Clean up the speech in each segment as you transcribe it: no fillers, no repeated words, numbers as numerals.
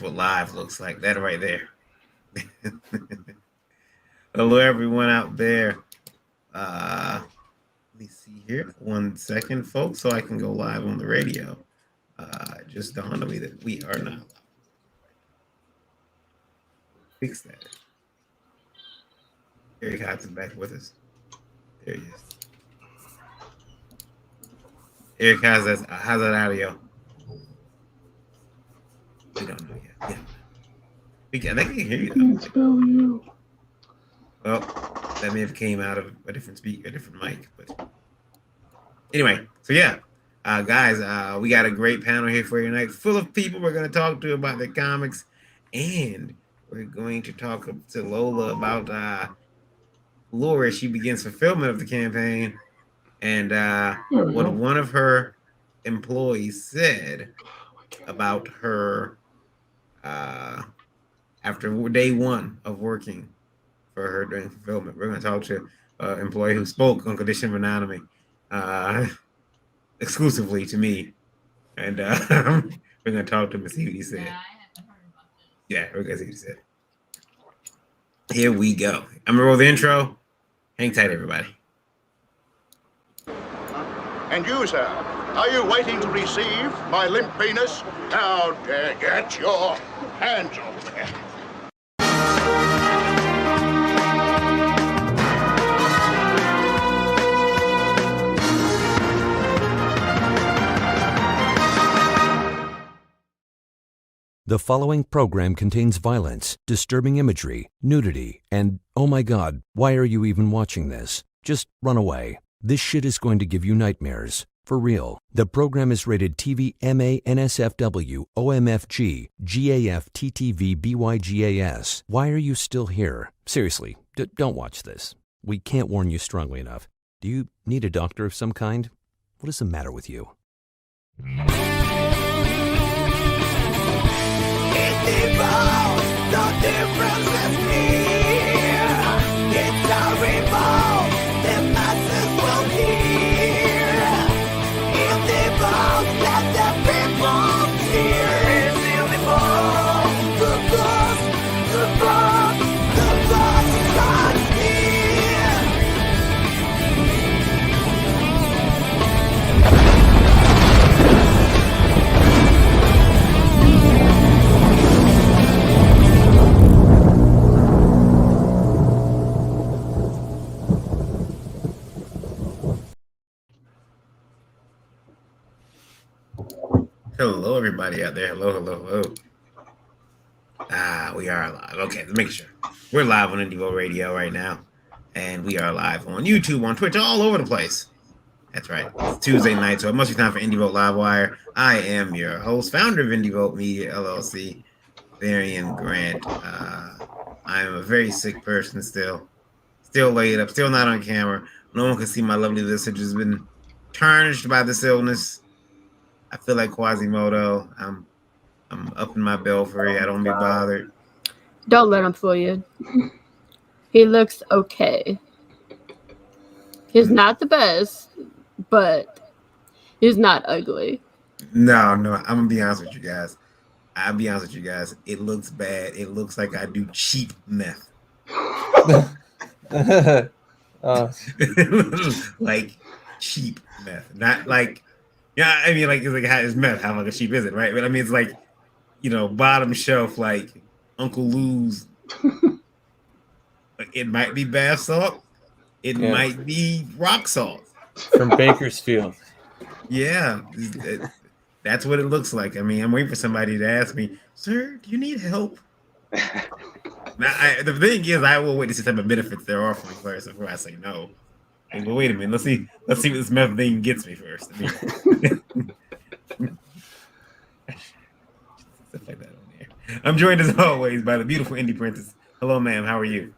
That's what live looks like. That right there. Hello, everyone out there. Let me see here. 1 second, folks, so I can go live on the radio. Just dawned on me that we are not live. Fix that. Eric Hodgson back with us. There he is. Eric, how's that audio? We don't know yet. Yeah. I can hear you. Can't spell you. Well, that may have came out of a different mic, but anyway. So yeah, guys, we got a great panel here for you tonight, full of people we're going to talk to about the comics, and we're going to talk to Lola about Laura as she begins fulfillment of the campaign, and what one of her employees said about her after day one of working for her during fulfillment. We're going to talk to an employee who spoke on condition of anonymity exclusively to me, and we're going to talk to him and see what he said. Yeah, we're going to see what he said. Here we go. I'm going to roll the intro. Hang tight, everybody. And you, sir, are you waiting to receive my limp penis? Now, get your hands off there. The following program contains violence, disturbing imagery, nudity, and, oh my God, why are you even watching this? Just run away. This shit is going to give you nightmares. For real. The program is rated TV MA NSFW OMFG GAF TTV BYGAS. Why are you still here? Seriously, don't watch this. We can't warn you strongly enough. Do you need a doctor of some kind? What is the matter with you? The difference is clear. It's a revolt the masses will hear. It's the vote that the people hear. It's the revolt. The cause, the starts here. Hello, everybody out there. Hello. We are live. Okay, let's make sure. We're live on Indievo Radio right now, and we are live on YouTube, on Twitch, all over the place. That's right. It's Tuesday night, so it must be time for IndieVote Livewire. I am your host, founder of IndieVote Media LLC, Varian Grant. I am a very sick person still laid up, still not on camera. No one can see my lovely visage has been tarnished by this illness. I feel like Quasimodo. I'm up in my belfry. I don't be bothered. Don't let him fool you. He looks okay. He's not the best, but he's not ugly. No. I'm gonna be honest with you guys. It looks bad. It looks like I do cheap meth. Like cheap meth, not like. Yeah, I mean, like, it's like it's meth. How like cheap is it, right? But I mean, it's like, bottom shelf, like Uncle Lou's. It might be bath salt. It might be rock salt from Bakersfield. Yeah, that's what it looks like. I mean, I'm waiting for somebody to ask me, "Sir, do you need help?" Now, the thing is, I will wait to see what type of benefits they're offering first before I say no. Hey, but wait a minute. Let's see what this meth thing gets me first. I mean, stuff like that on there. I'm joined as always by the beautiful indie princess. Hello, ma'am. How are you?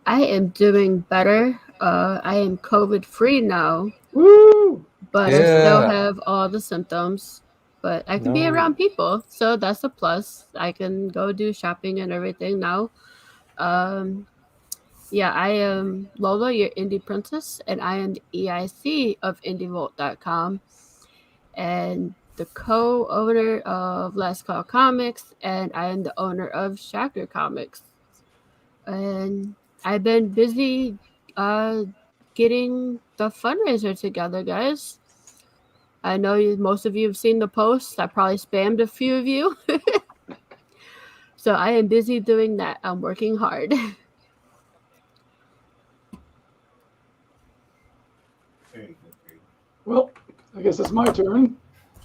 I am doing better. I am COVID-free now. Woo! But I still have all the symptoms. But I can be around people, so that's a plus. I can go do shopping and everything now. Yeah, I am Lola, your indie princess, and I am the EIC of IndieVolt.com. And the co-owner of Last Call Comics, and I am the owner of Shacker Comics. And I've been busy getting the fundraiser together, guys. I know most of you have seen the posts. I probably spammed a few of you. So I am busy doing that. I'm working hard. Well, I guess it's my turn.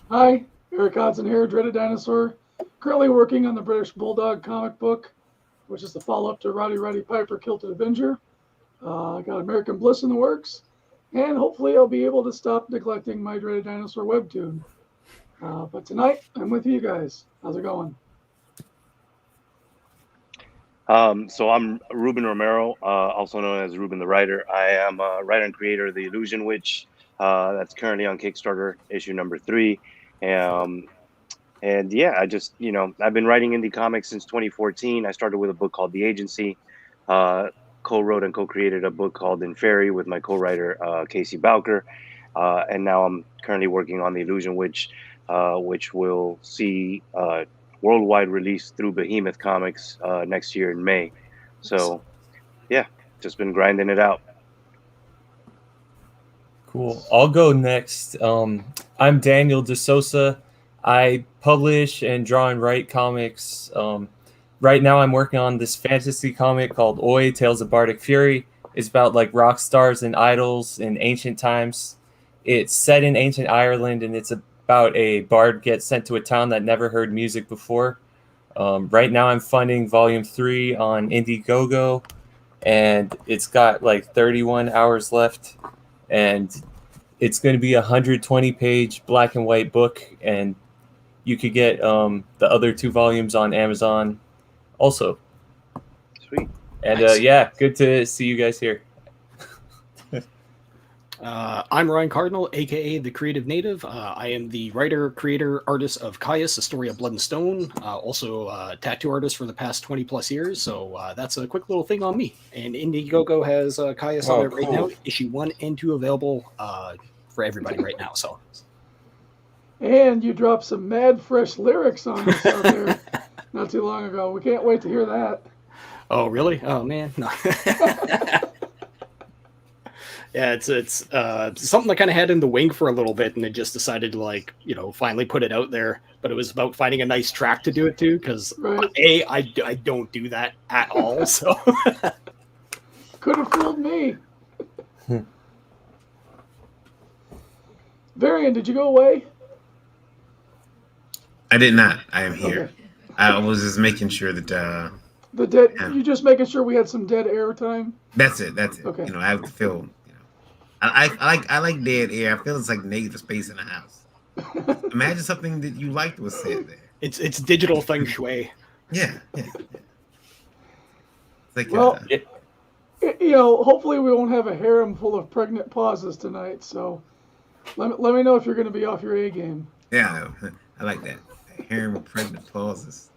Hi, Eric Hodson here, Dreaded Dinosaur. Currently working on the British Bulldog comic book, which is the follow-up to Roddy Piper, Kilted Avenger. I got American Bliss in the works, and hopefully I'll be able to stop neglecting my Dreaded Dinosaur webtoon. But tonight, I'm with you guys. How's it going? So I'm Ruben Romero, also known as Ruben the Writer. I am a writer and creator of The Illusion Witch. That's currently on Kickstarter, issue number 3. And yeah, I just, I've been writing indie comics since 2014. I started with a book called The Agency, co-wrote and co-created a book called In Fairy with my co-writer, Casey Bowker. And now I'm currently working on The Illusion Witch, which will see worldwide release through Behemoth Comics next year in May. So yeah, just been grinding it out. Cool. I'll go next. I'm Daniel De Sosa. I publish and draw and write comics. Right now I'm working on this fantasy comic called Oi, Tales of Bardic Fury. It's about like rock stars and idols in ancient times. It's set in ancient Ireland, and it's about a bard gets sent to a town that never heard music before. Right now I'm funding volume 3 on Indiegogo, and it's got like 31 hours left, and it's going to be a 120-page black and white book, and you could get the other 2 volumes on Amazon also. Sweet. And Nice. yeah, good to see you guys here. I'm Ryan Cardinal, aka the Creative Native. I am the writer, creator, artist of Caius, A Story of Blood and Stone. Also a tattoo artist for the past 20 plus years. So that's a quick little thing on me. And Indiegogo has Caius on there right now. Issue 1 and 2 available for everybody right now. So. And you dropped some mad fresh lyrics on us out there not too long ago. We can't wait to hear that. Oh, really? Oh, man. No. Yeah, it's something I kind of had in the wing for a little bit, and I just decided to finally put it out there. But it was about finding a nice track to do it to, because Right. I don't do that at all. So Could have fooled me. Varian, did you go away? I did not. I am here. Okay. I was just making sure that The dead. Yeah. You just making sure we had some dead air time. that's it. That's it. Okay. I have to feel. I like dead air. I feel it's like negative space in the house. Imagine something that you liked was said there. it's digital feng shui. Yeah. It's like Well, hopefully we won't have a harem full of pregnant pauses tonight. So let me know if you're going to be off your A game. yeah, I like that. Hearing with pregnant pauses.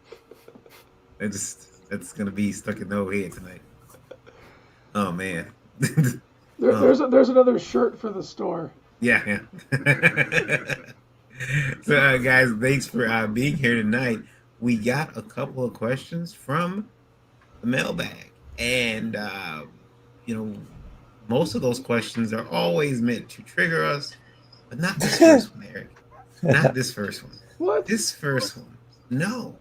That's gonna be stuck in no head tonight. Oh man. There's another shirt for the store. Yeah. So, guys, thanks for being here tonight. We got a couple of questions from the mailbag, and most of those questions are always meant to trigger us, but not this first one, Eric. Not this first one. What? This first one. No.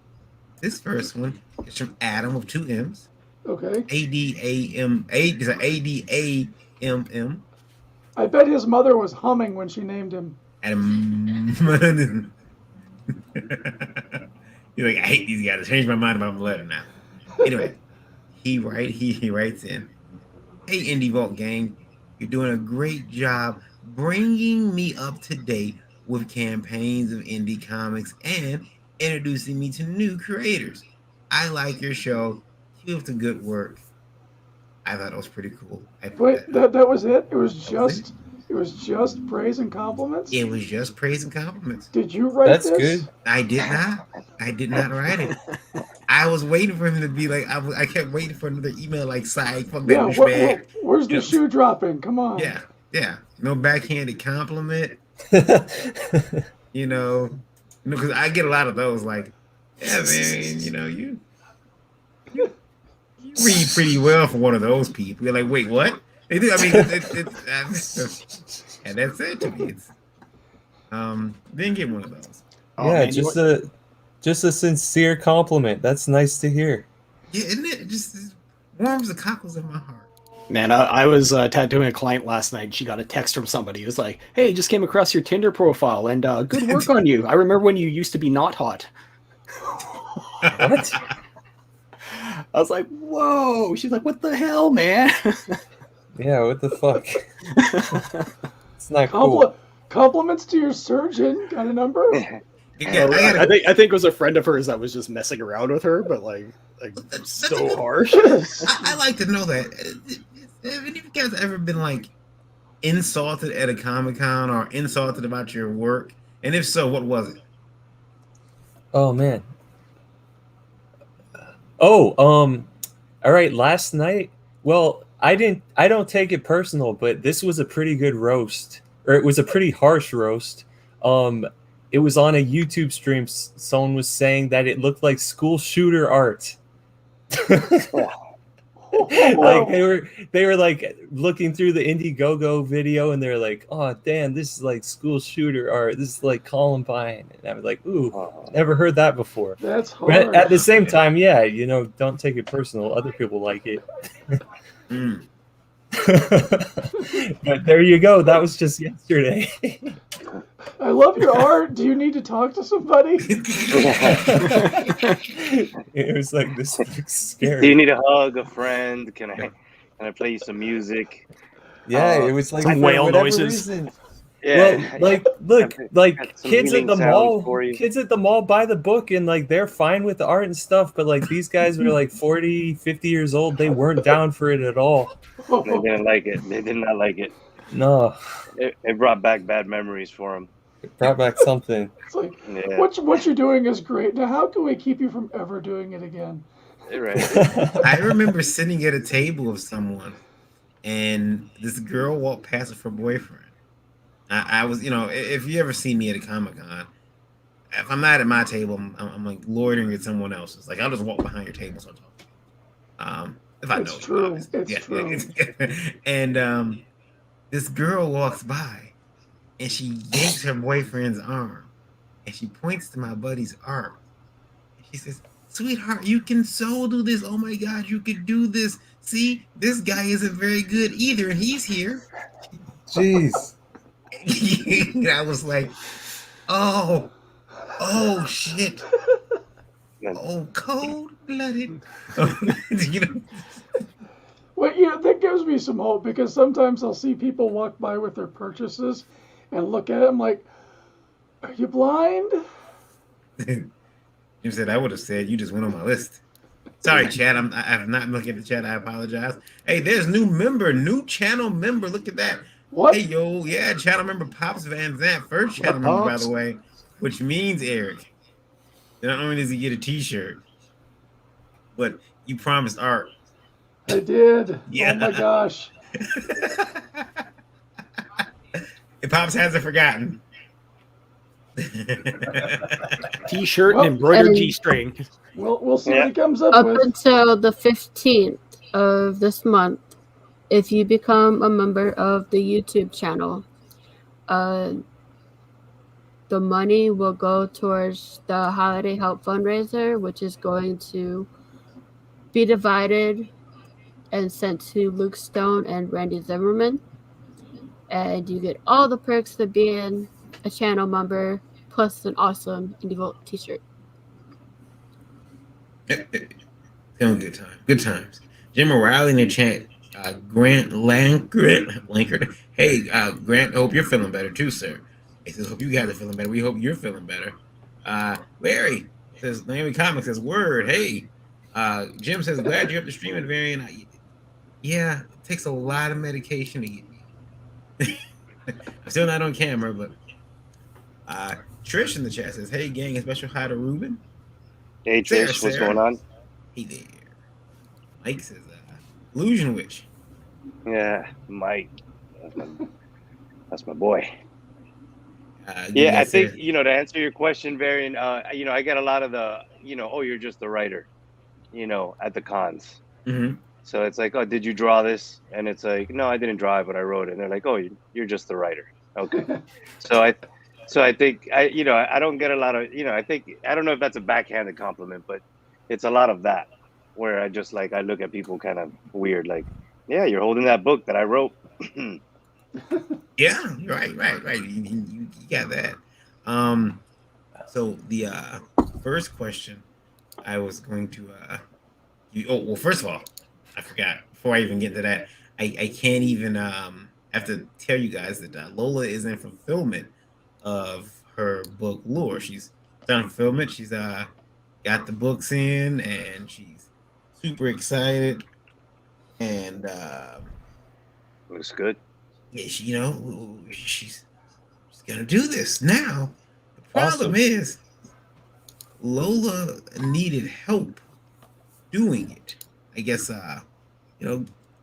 This first one is from Adam with 2 M's. Okay. ADAMA. Is it ADAMM? I bet his mother was humming when she named him. Adam. You're like, I hate these guys. I changed my mind about my letter now. Anyway, he writes in, "Hey, Indie Vault gang, you're doing a great job bringing me up to date with campaigns of indie comics and introducing me to new creators. I like your show. Keep up the good work." I thought it was pretty cool. Wait, that was it? It was just praise and compliments? It was just praise and compliments. Did you write That's this? good. I did not write it. I was waiting for him to be like, I kept waiting for another email like, "Psych, fuck that Yeah, douchebag." where's the shoe dropping? Come on. Yeah. No backhanded compliment. because I get a lot of those. Like, yeah, man, you read pretty well for one of those people. You're like, wait, what? They do. I mean, and that's it to me. It's didn't get one of those. Oh, Yeah, man, just a sincere compliment. That's nice to hear. Yeah, isn't it? It warms the cockles of my heart. Man, I was tattooing a client last night. She got a text from somebody. It was like, "Hey, just came across your Tinder profile, and good work on you. I remember when you used to be not hot." What? I was like, "Whoa!" She's like, "What the hell, man?" Yeah, what the fuck? It's not cool. Compliments to your surgeon. Got a number? I think it was a friend of hers that was just messing around with her, but like so harsh. I like to know that. Have any of you guys ever been like insulted at a Comic-Con or insulted about your work? And if so, what was it? Oh man. Oh, all right, last night, well, I don't take it personal, but this was a pretty good roast, or it was a pretty harsh roast. It was on a YouTube stream. Someone was saying that it looked like school shooter art. Like they were like looking through the Indiegogo video, and they're like, "Oh damn, this is like school shooter art. This is like Columbine." And I was like, "Ooh, never heard that before." That's hard. But at the same time, yeah, don't take it personal. Other people like it. But there you go. That was just yesterday. I love your art. Do you need to talk to somebody? It was like this scary. Do you need a hug, a friend? Can I play you some music? Yeah, it was like some whale noises. Reason. Yeah. Well, look, got some kids at the healing sounds mall. for you. Kids at the mall buy the book, and like they're fine with the art and stuff. But like these guys were like 40, 50 years old. They weren't down for it at all. They didn't like it. They did not like it. No, It brought back bad memories for them. it brought back something. It's like, Yeah. what you're doing is great. Now, how can we keep you from ever doing it again? Right. I remember sitting at a table with someone, and this girl walked past with her boyfriend. I was, if you ever see me at a Comic-Con, if I'm not at my table, I'm like loitering at someone else's. Like I'll just walk behind your table, so talk. If I know It's true. you, It's true. And this girl walks by, and she yanks her boyfriend's arm, and she points to my buddy's arm. She says, "Sweetheart, you can so do this. Oh my God, you could do this. See, this guy isn't very good either, and he's here." Jeez. And I was like, oh shit. Oh, cold-blooded. Well, that gives me some hope, because sometimes I'll see people walk by with their purchases and look at it. I'm like, are you blind? Jim said, I would have said, you just went on my list. Sorry, chat. I'm not looking at the chat. I apologize. Hey, there's new channel member. Look at that. What? Hey, yo, yeah, channel member Pops Van Zant. First channel member, by the way, which means, Eric, not only does he get a t-shirt, but you promised art. I did. Yeah. Oh my gosh. If Pops hasn't forgotten. T-shirt Well, and embroidered and- G-string. We'll see what he comes up Up with. until the 15th of this month, if you become a member of the YouTube channel, the money will go towards the Holiday Help Fundraiser, which is going to be divided and sent to Luke Stone and Randy Zimmerman. And you get all the perks of being a channel member, plus an awesome Indie Vault t-shirt. Feeling good times. Jim O'Reilly in the chat. Grant Lankard. Hey, Grant, hope you're feeling better too, sir. He says, hope you guys are feeling better. We hope you're feeling better. Larry says, Naomi Comics says, word. Hey, Jim says, glad you're up to stream at Variant. Yeah, it takes a lot of medication to get me. I'm still not on camera, but Trish in the chat says, hey, gang, a special hi to Ruben. Hey, Trish, what's going on? Hey there. Mike says, Illusion Witch. Yeah, Mike. That's my boy. Yeah, I think to answer your question, Varian. I get a lot of the oh, you're just the writer, at the cons. Mm-hmm. So it's like, oh, did you draw this? And it's like, no, I didn't draw it, but I wrote it. And they're like, oh, you're just the writer. Okay. So I think I don't get a lot of I don't know if that's a backhanded compliment, but it's a lot of that where I just I look at people kind of weird, like, yeah, you're holding that book that I wrote. Yeah, right. You got that. So the first question I was going to first of all, I forgot before I even get to that. I can't even have to tell you guys that Lola is in fulfillment of her book Lure. She's done fulfillment. She's got the books in and she's super excited and looks good. Yeah, she's gonna do this now. The problem is Lola needed help doing it. I guess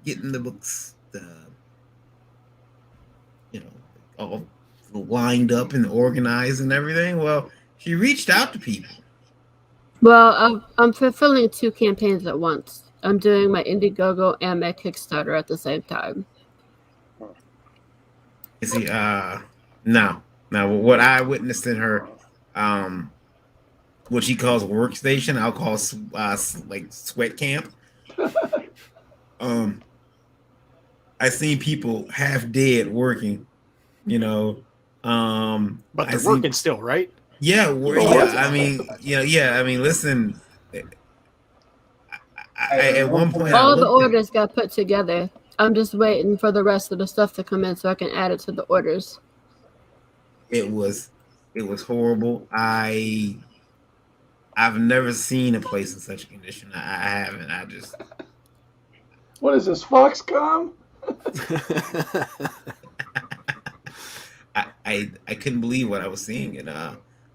getting the books all lined up and organized and everything. Well, she reached out to people. Well, I'm fulfilling 2 campaigns at once. I'm doing my Indiegogo and my Kickstarter at the same time. You see, now what I witnessed in her, what she calls workstation, I'll call sweat camp. I seen people half dead working, but they're working still, right? Yeah, I mean, listen. At one point, all the orders got put together. I'm just waiting for the rest of the stuff to come in so I can add it to the orders. It was horrible. I've never seen a place in such a condition. I haven't. I just. What is this, Foxconn? I couldn't believe what I was seeing, and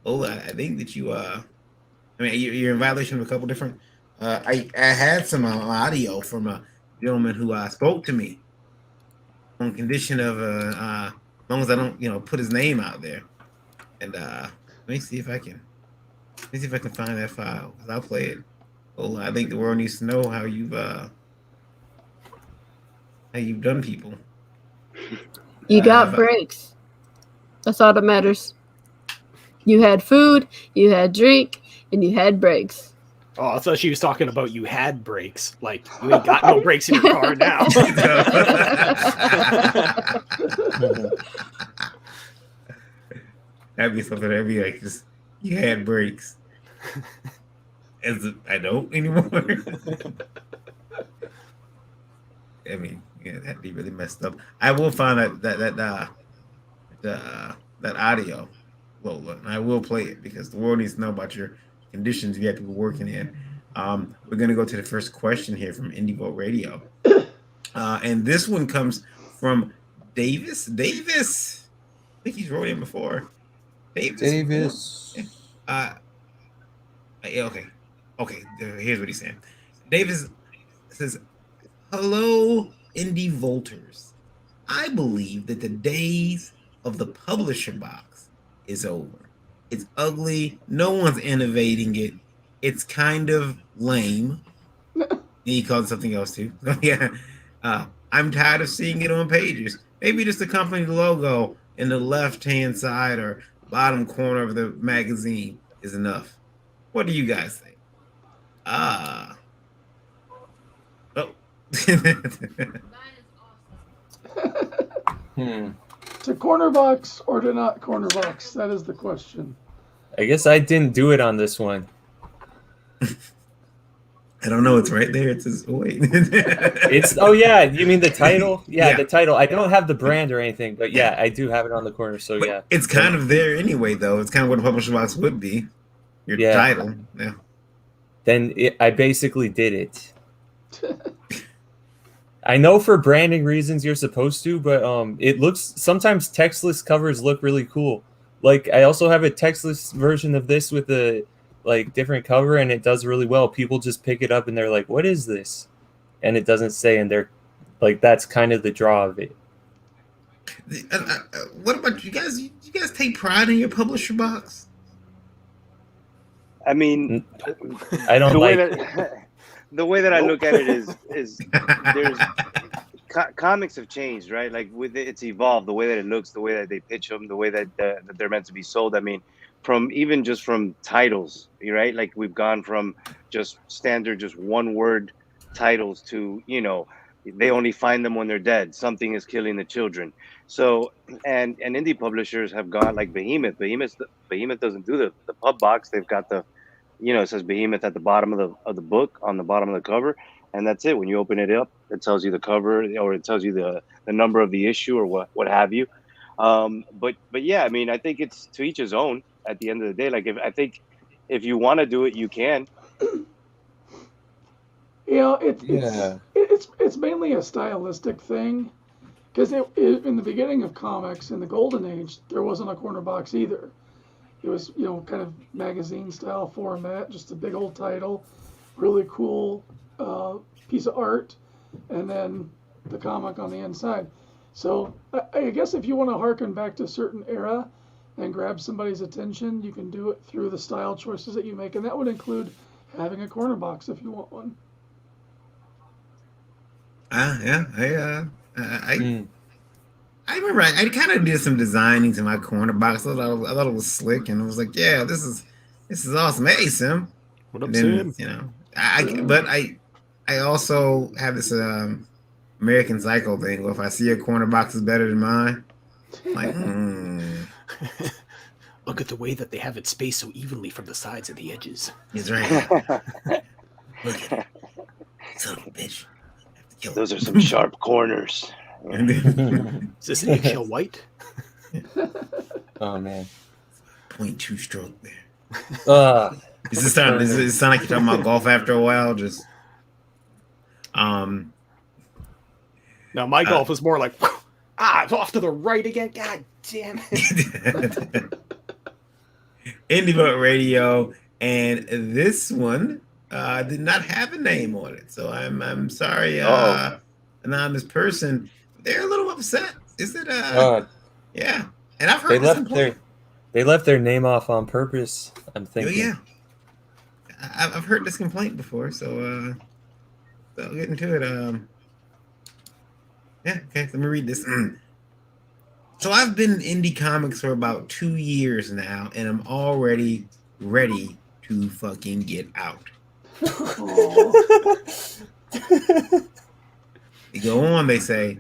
Ola, I think that you're in violation of a couple different. I had some audio from a gentleman who spoke to me on condition of as long as I don't put his name out there, and let me see if I can find that file because I'll play it. Ola, I think the world needs to know how you've done people. You got breaks. That's all that matters. You had food, you had drink, and you had breaks. Oh, I thought she was talking about you had brakes. Like, you ain't got no brakes in your car now. That'd be something that'd be like, just, you had brakes. I don't anymore. I mean, yeah, that'd be really messed up. I will find that audio, Lola, and I will play it because the world needs to know about your conditions you have people working in. We're going to go to the first question here from Indie Vote Radio. And this one comes from Davis. I think he's wrote in before. Davis. Okay. Here's what he's saying. Davis says, hello, Indie Voters. I believe that the days of the publisher box is over. It's ugly. No one's innovating it. It's kind of lame. And he called it something else too. Yeah. I'm tired of seeing it on pages. Maybe just the company logo in the left-hand side or bottom corner of the magazine is enough. What do you guys think? Oh. To corner box or to not corner box? That is the question. I guess I didn't do it on this one. I don't know. It's right there. It says, wait. Oh, yeah. You mean the title? Yeah, the title. I don't have the brand or anything, but yeah, I do have it on the corner. So, but yeah. It's kind of there anyway, though. It's kind of what a publisher box would be. Your title. Yeah. Then I basically did it. I know for branding reasons you're supposed to, but it looks sometimes textless covers look really cool. Like I also have a textless version of this with a different cover, and it does really well. People just pick it up and they're like, "What is this?" And it doesn't say, and they're like, "That's kind of the draw of it." What about you guys? You guys take pride in your publisher box? I mean, I don't the way like. that the way that I look at it is there's comics have changed, right? Like with it's evolved, the way that it looks, the way that they pitch them, the way that that they're meant to be sold. I mean, from even just from titles, right? Like we've gone from just standard, just one word titles to they only find them when they're dead. Something is killing the children. So and indie publishers have gone like Behemoth. Behemoth doesn't do the pub box. They've got the it says Behemoth at the bottom of the book on the bottom of the cover, and that's it. When you open it up, it tells you the cover or it tells you the number of the issue or what have you. But yeah, I mean, I think it's to each his own. At the end of the day, like I think if you want to do it, you can. It's mainly a stylistic thing, because in the beginning of comics in the golden age, there wasn't a corner box either. It was kind of magazine style format, just a big old title, really cool piece of art, and then the comic on the inside. So I guess if you want to harken back to a certain era and grab somebody's attention, you can do it through the style choices that you make, and that would include having a corner box if you want one. I remember I kind of did some designing to my corner box. I thought it was slick, and I was like, yeah, this is awesome. Hey, Sim. What up, then, Sim? I also have this American Psycho thing where if I see a corner box is better than mine, I'm like, Look at the way that they have it spaced so evenly from the sides and the edges. He's right. Look at it. Son of a bitch. Those are some sharp corners. Is this eggshell white? Oh man. 0.2 stroke there. Does it sound like you're talking about golf after a while? Just Now my golf is more like it's off to the right again. God damn it. Indie Vote Radio, and this one did not have a name on it, so I'm sorry, anonymous person. They're a little upset. Is it? Yeah, and I've heard they left their name off on purpose. I'm thinking. Oh, yeah, I've heard this complaint before, so I'll get into it. Yeah, okay. Let me read this. So I've been in indie comics for about 2 years now, and I'm already ready to fucking get out. They go on, they say,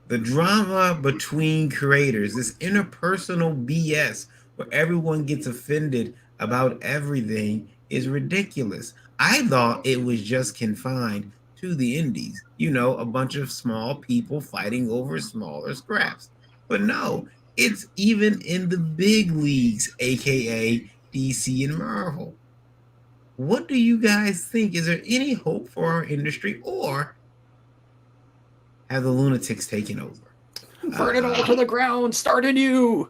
the drama between creators, this interpersonal BS where everyone gets offended about everything is ridiculous. I thought it was just confined to the indies. A bunch of small people fighting over smaller scraps. But no, it's even in the big leagues, aka DC and Marvel. What do you guys think? Is there any hope for our industry, or have the lunatics taken over? Burn it all to the ground. Start anew.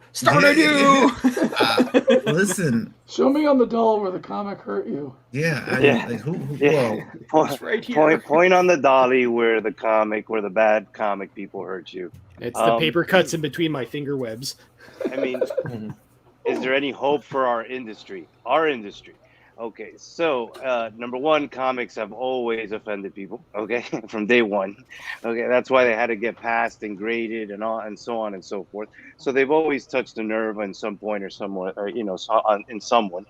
Listen. Show me on the doll where the comic hurt you. Yeah. It's right here. Point on the dolly where the bad comic people hurt you. It's the paper cuts in between my finger webs. I mean, is there any hope for our industry? Okay, so number one, comics have always offended people. Okay, from day one. Okay, that's why they had to get passed and graded and all, and so on and so forth. So they've always touched a nerve on some point or someone, or in someone,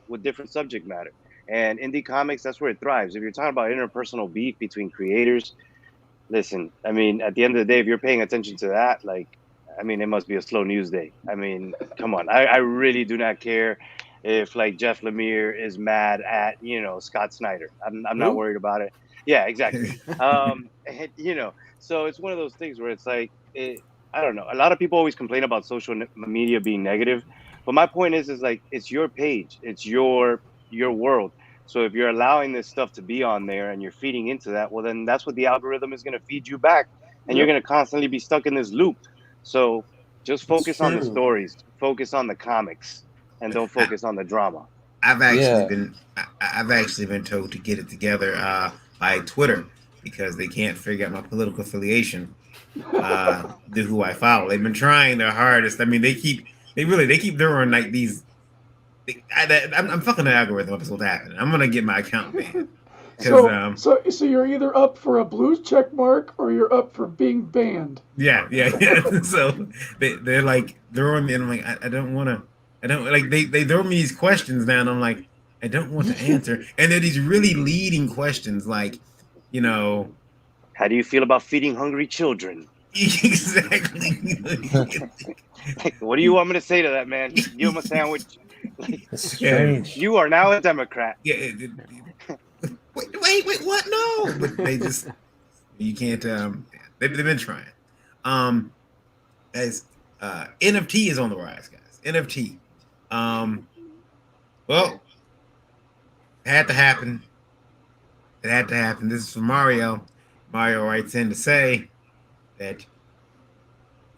with different subject matter. And indie comics, that's where it thrives. If you're talking about interpersonal beef between creators, listen. I mean, at the end of the day, if you're paying attention to that, it must be a slow news day. I mean, come on. I really do not care if Jeff Lemire is mad at Scott Snyder. I'm not worried about it. Yeah, exactly. So it's one of those things where it's I don't know. A lot of people always complain about social media being negative, but my point is it's your page, it's your world. So if you're allowing this stuff to be on there and you're feeding into that, well, then that's what the algorithm is going to feed you back, and you're going to constantly be stuck in this loop. So just focus on the stories, focus on the comics, and don't focus on the drama. I've actually been told to get it together by Twitter because they can't figure out my political affiliation. who I follow. They've been trying their hardest. I mean, they keep throwing like these. I'm fucking the algorithm up. Is what's happening. I'm gonna get my account banned. So you're either up for a blue check mark or you're up for being banned. Yeah. So they're like throwing me, and I'm like, I don't want to. I don't like they throw me these questions now, and I'm like, I don't want to answer. And they're these really leading questions, like, how do you feel about feeding hungry children? Exactly. Like, what do you want me to say to that, man? Give him a sandwich. Like, It's strange. you are now a Democrat. Yeah. Wait, what? No, but they just you can't. They've been trying. As NFT is on the rise, guys. NFT. Well, it had to happen. It had to happen. This is from Mario. Mario writes in to say that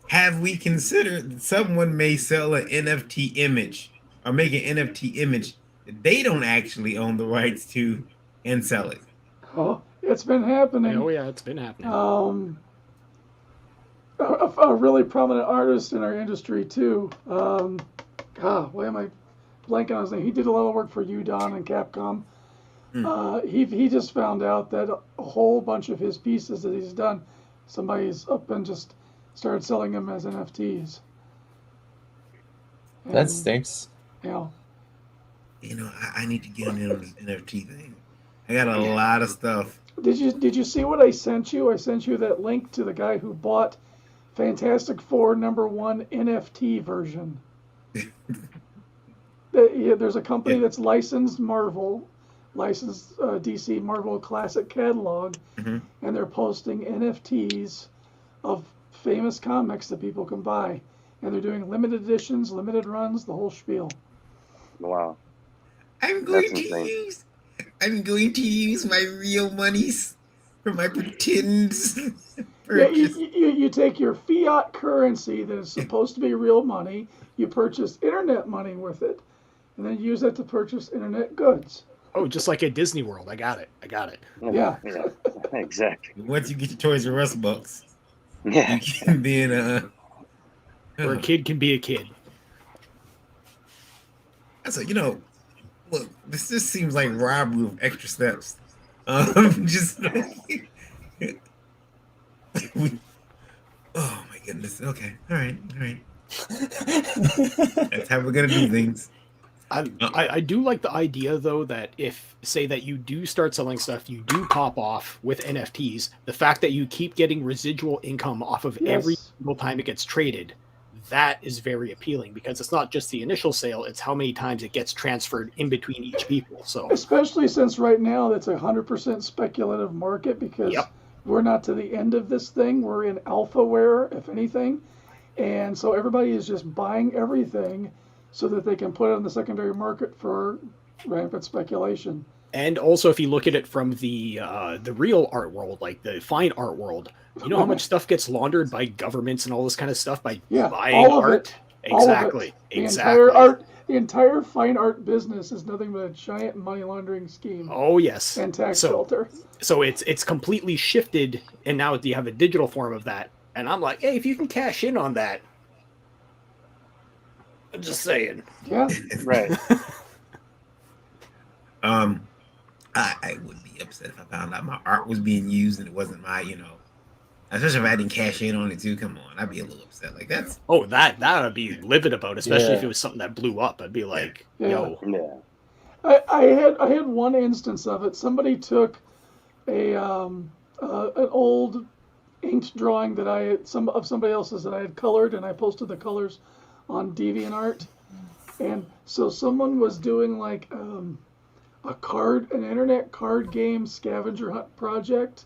have we considered that someone may sell an NFT image or make an NFT image that they don't actually own the rights to and sell it? Oh, it's been happening. Oh yeah, it's been happening. A really prominent artist in our industry too. Why am I blanking on his name? He did a lot of work for UDON and Capcom. He just found out that a whole bunch of his pieces that he's done, somebody's up and just started selling them as NFTs. And, That stinks. Yeah. I need to get in on this NFT thing. I got a lot of stuff. Did you see what I sent you? I sent you that link to the guy who bought Fantastic Four #1 NFT version. There's a company that's licensed DC Marvel Classic Catalog, and they're posting NFTs of famous comics that people can buy, and they're doing limited editions, limited runs, the whole spiel. Wow. I'm going to use my real monies for my pretend purchase. You take your fiat currency that is supposed to be real money, you purchase internet money with it, and then use that to purchase internet goods. Oh, just like at Disney World. I got it. Yeah. Exactly. Once you get your Toys R Us bucks, Yeah. you can then Where a kid can be a kid. So look, this just seems like robbery with extra steps. Just oh my goodness. Okay, all right. That's how we're gonna do things. I do like the idea though that if say that you do start selling stuff, you do pop off with NFTs, the fact that you keep getting residual income off of every single time it gets traded, that is very appealing because it's not just the initial sale, it's how many times it gets transferred in between each people. So especially since right now that's 100% speculative market because we're not to the end of this thing, we're in alphaware if anything, and so everybody is just buying everything so that they can put it on the secondary market for rampant speculation. And also, if you look at it from the real art world, like the fine art world, you know how much stuff gets laundered by governments and all this kind of stuff by buying art? Exactly. The entire fine art business is nothing but a giant money laundering scheme. Oh yes. And tax shelter. So it's completely shifted, and now you have a digital form of that. And I'm like, hey, if you can cash in on that, I'm just saying. Yeah. Right. I would be upset if I found out my art was being used and it wasn't my, especially if I didn't cash in on it too. Come on, I'd be a little upset. Like that's that I'd be livid about, especially if it was something that blew up. I'd be like, yo. Yeah. I had one instance of it. Somebody took an old inked drawing that I had of somebody else's that I had colored, and I posted the colors on DeviantArt, and so someone was doing like an internet card game scavenger hunt project,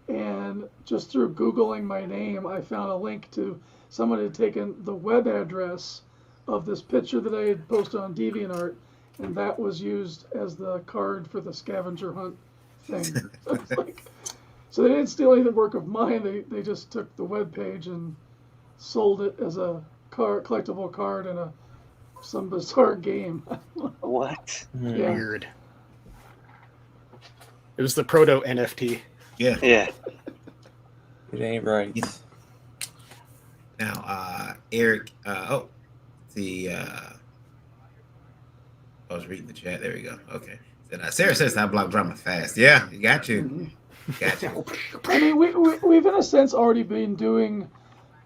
and just through Googling my name, I found a link to someone had taken the web address of this picture that I had posted on DeviantArt, and that was used as the card for the scavenger hunt thing. So they didn't steal any of the work of mine. They just took the web page and sold it as a collectible card in some bizarre game. What? Yeah. Weird. It was the proto NFT. Yeah. Yeah. It ain't right. Now, Eric. I was reading the chat. There we go. Okay. Sarah says I block drama fast. Yeah, you got you. Got you. I mean, we've in a sense already been doing.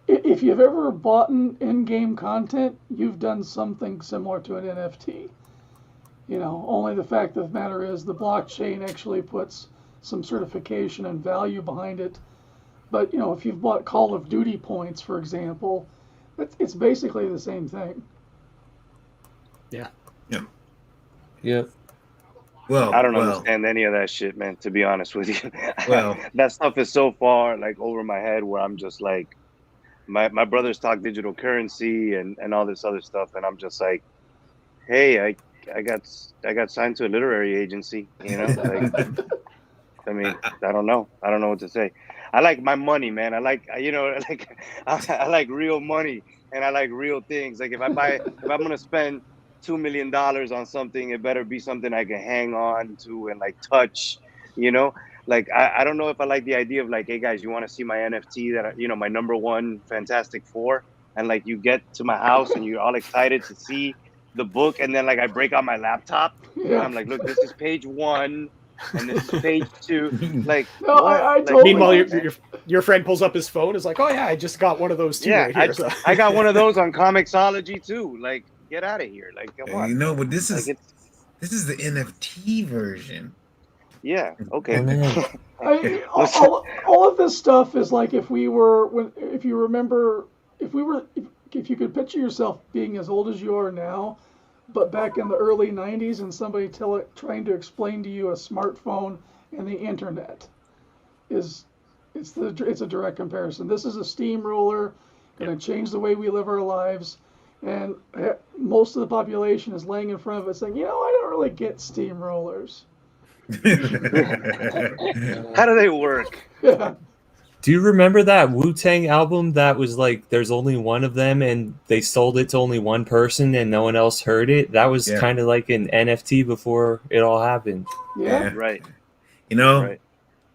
If you've ever bought in-game content, you've done something similar to an NFT. Only the fact of the matter is the blockchain actually puts some certification and value behind it. But, if you've bought Call of Duty points, for example, it's basically the same thing. Yeah. Yeah. Yep. Well, I don't understand any of that shit, man, to be honest with you. Well, that stuff is so far like over my head where I'm just like, my brothers talk digital currency and all this other stuff, and I'm just like, hey, I got signed to a literary agency, like, I mean, I don't know what to say. I like my money, man. I like, like I like real money, and I like real things. Like if I'm gonna spend $2 million on something, it better be something I can hang on to and like touch, Like I don't know if I like the idea of like, hey guys, you want to see my NFT that my #1 Fantastic Four, and like you get to my house and you're all excited to see the book, and then like I break out my laptop and I'm like, look, this is page 1 and this is page 2. Like, No, what? I Like, totally. Meanwhile, your friend pulls up his phone, is like, "Oh yeah, I just got one of those too right here." So. I got one of those on Comixology too. Like, get out of here. Like, come on. but this is Like, this is the NFT version. Yeah. Okay. All of this stuff is like if you could picture yourself being as old as you are now, but back in the early 90s and somebody trying to explain to you a smartphone and the internet it's a direct comparison. This is a steamroller, going to change the way we live our lives, and most of the population is laying in front of us saying, I don't really get steamrollers. How do they work? Yeah. Do you remember that Wu-Tang album that was like there's only one of them and they sold it to only one person and no one else heard it? That was kind of like an NFT before it all happened. Yeah. Right. Right.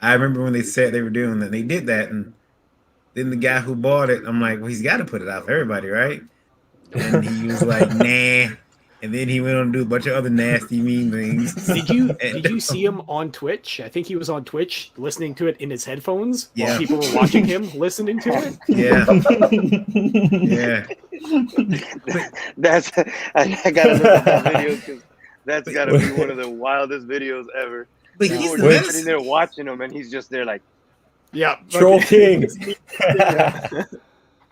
I remember when they said they were doing that. They did that, and then the guy who bought it, I'm like, well, he's got to put it out for everybody, right? And he was like, nah. And then he went on to do a bunch of other nasty, mean things. Did you see him on Twitch? I think he was on Twitch listening to it in his headphones while people were watching him listening to it. Yeah. I gotta look at that video because that's gotta be one of the wildest videos ever. But People were sitting there watching him, and he's just there like, yeah, Troll King.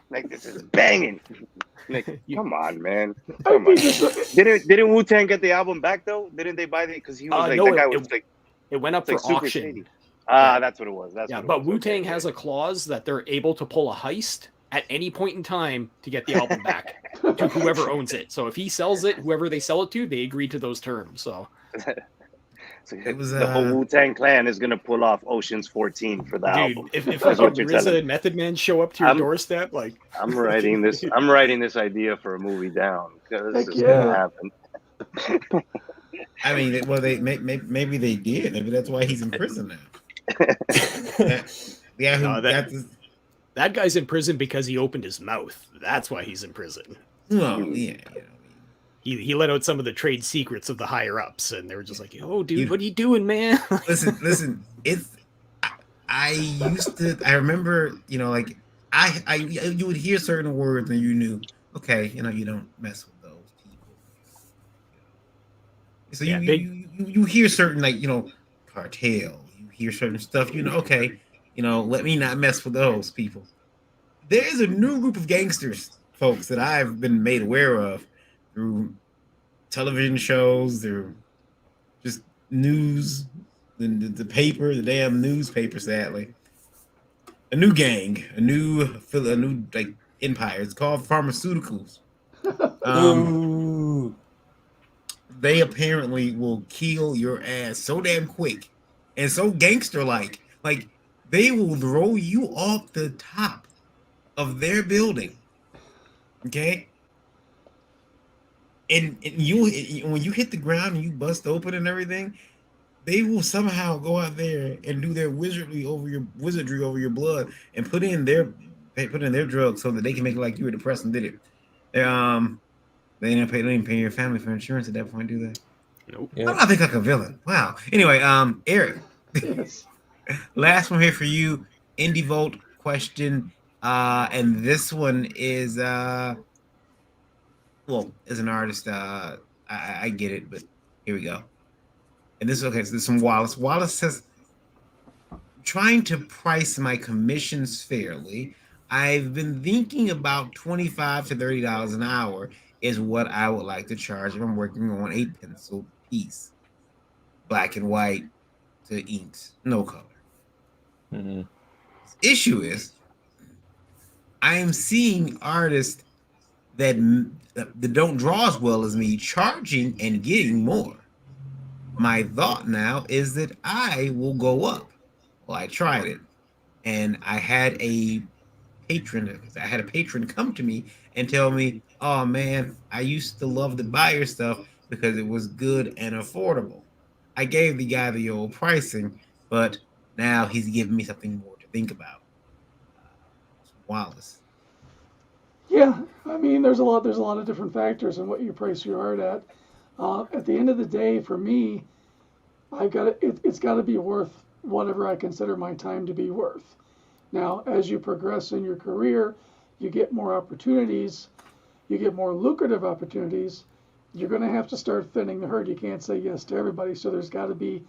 Like, this is banging. Like, come on, man. Come on. Didn't Wu-Tang get the album back though? Didn't they buy it? Because he was like, that guy was like, it went up for auction. Shady. That's what it was. But Wu-Tang has a clause that they're able to pull a heist at any point in time to get the album back to whoever owns it. So if he sells it, whoever they sell it to, they agree to those terms. So it was the whole Wu-Tang Clan is gonna pull off Ocean's 14 for the album. If like RZA and Method Man show up to your doorstep, like I'm writing this idea for a movie down because this is gonna happen. I mean, well, maybe they did. Maybe that's why he's in prison now. That guy's in prison because he opened his mouth. That's why he's in prison. Well, yeah. He let out some of the trade secrets of the higher ups, and they were just like, "Oh, dude, what are you doing, man?" listen. I remember, like you would hear certain words and you knew, okay, you don't mess with those people. So you hear certain cartel. You hear certain stuff. Okay, let me not mess with those people. There is a new group of gangsters, folks, that I've been made aware of through television shows, through just news, the paper, the damn newspaper, sadly. A new gang, a new empire. It's called pharmaceuticals. They apparently will kill your ass so damn quick and so gangster-like. Like, they will throw you off the top of their building. Okay? And when you hit the ground and you bust open and everything, they will somehow go out there and do their wizardry over your blood and put in their put in their drugs so that they can make it like you were the person did it. They didn't even pay your family for insurance at that point, do they? Nope. Yeah. I think like a villain. Wow. Anyway, Eric. Yes. Last one here for you. Indie Vote question. And this one is as an artist, I get it, but here we go. And this is okay. So this is from Wallace. Wallace says, trying to price my commissions fairly. I've been thinking about $25 to $30 an hour is what I would like to charge if I'm working on a pencil piece. Black and white to inks, no color. Mm-hmm. The issue is, I am seeing artists that don't draw as well as me charging and getting more. My thought now is that I will go up. Well, I tried it, and I had a patron come to me and tell me, "Oh man, I used to love to buy your stuff because it was good and affordable." I gave the guy the old pricing, but now he's giving me something more to think about. Wallace. Yeah, I mean, there's a lot of different factors in what you price your art at. At the end of the day, for me, it's got to be worth whatever I consider my time to be worth. Now, as you progress in your career, you get more opportunities, you get more lucrative opportunities. You're going to have to start thinning the herd. You can't say yes to everybody. So there's got to be,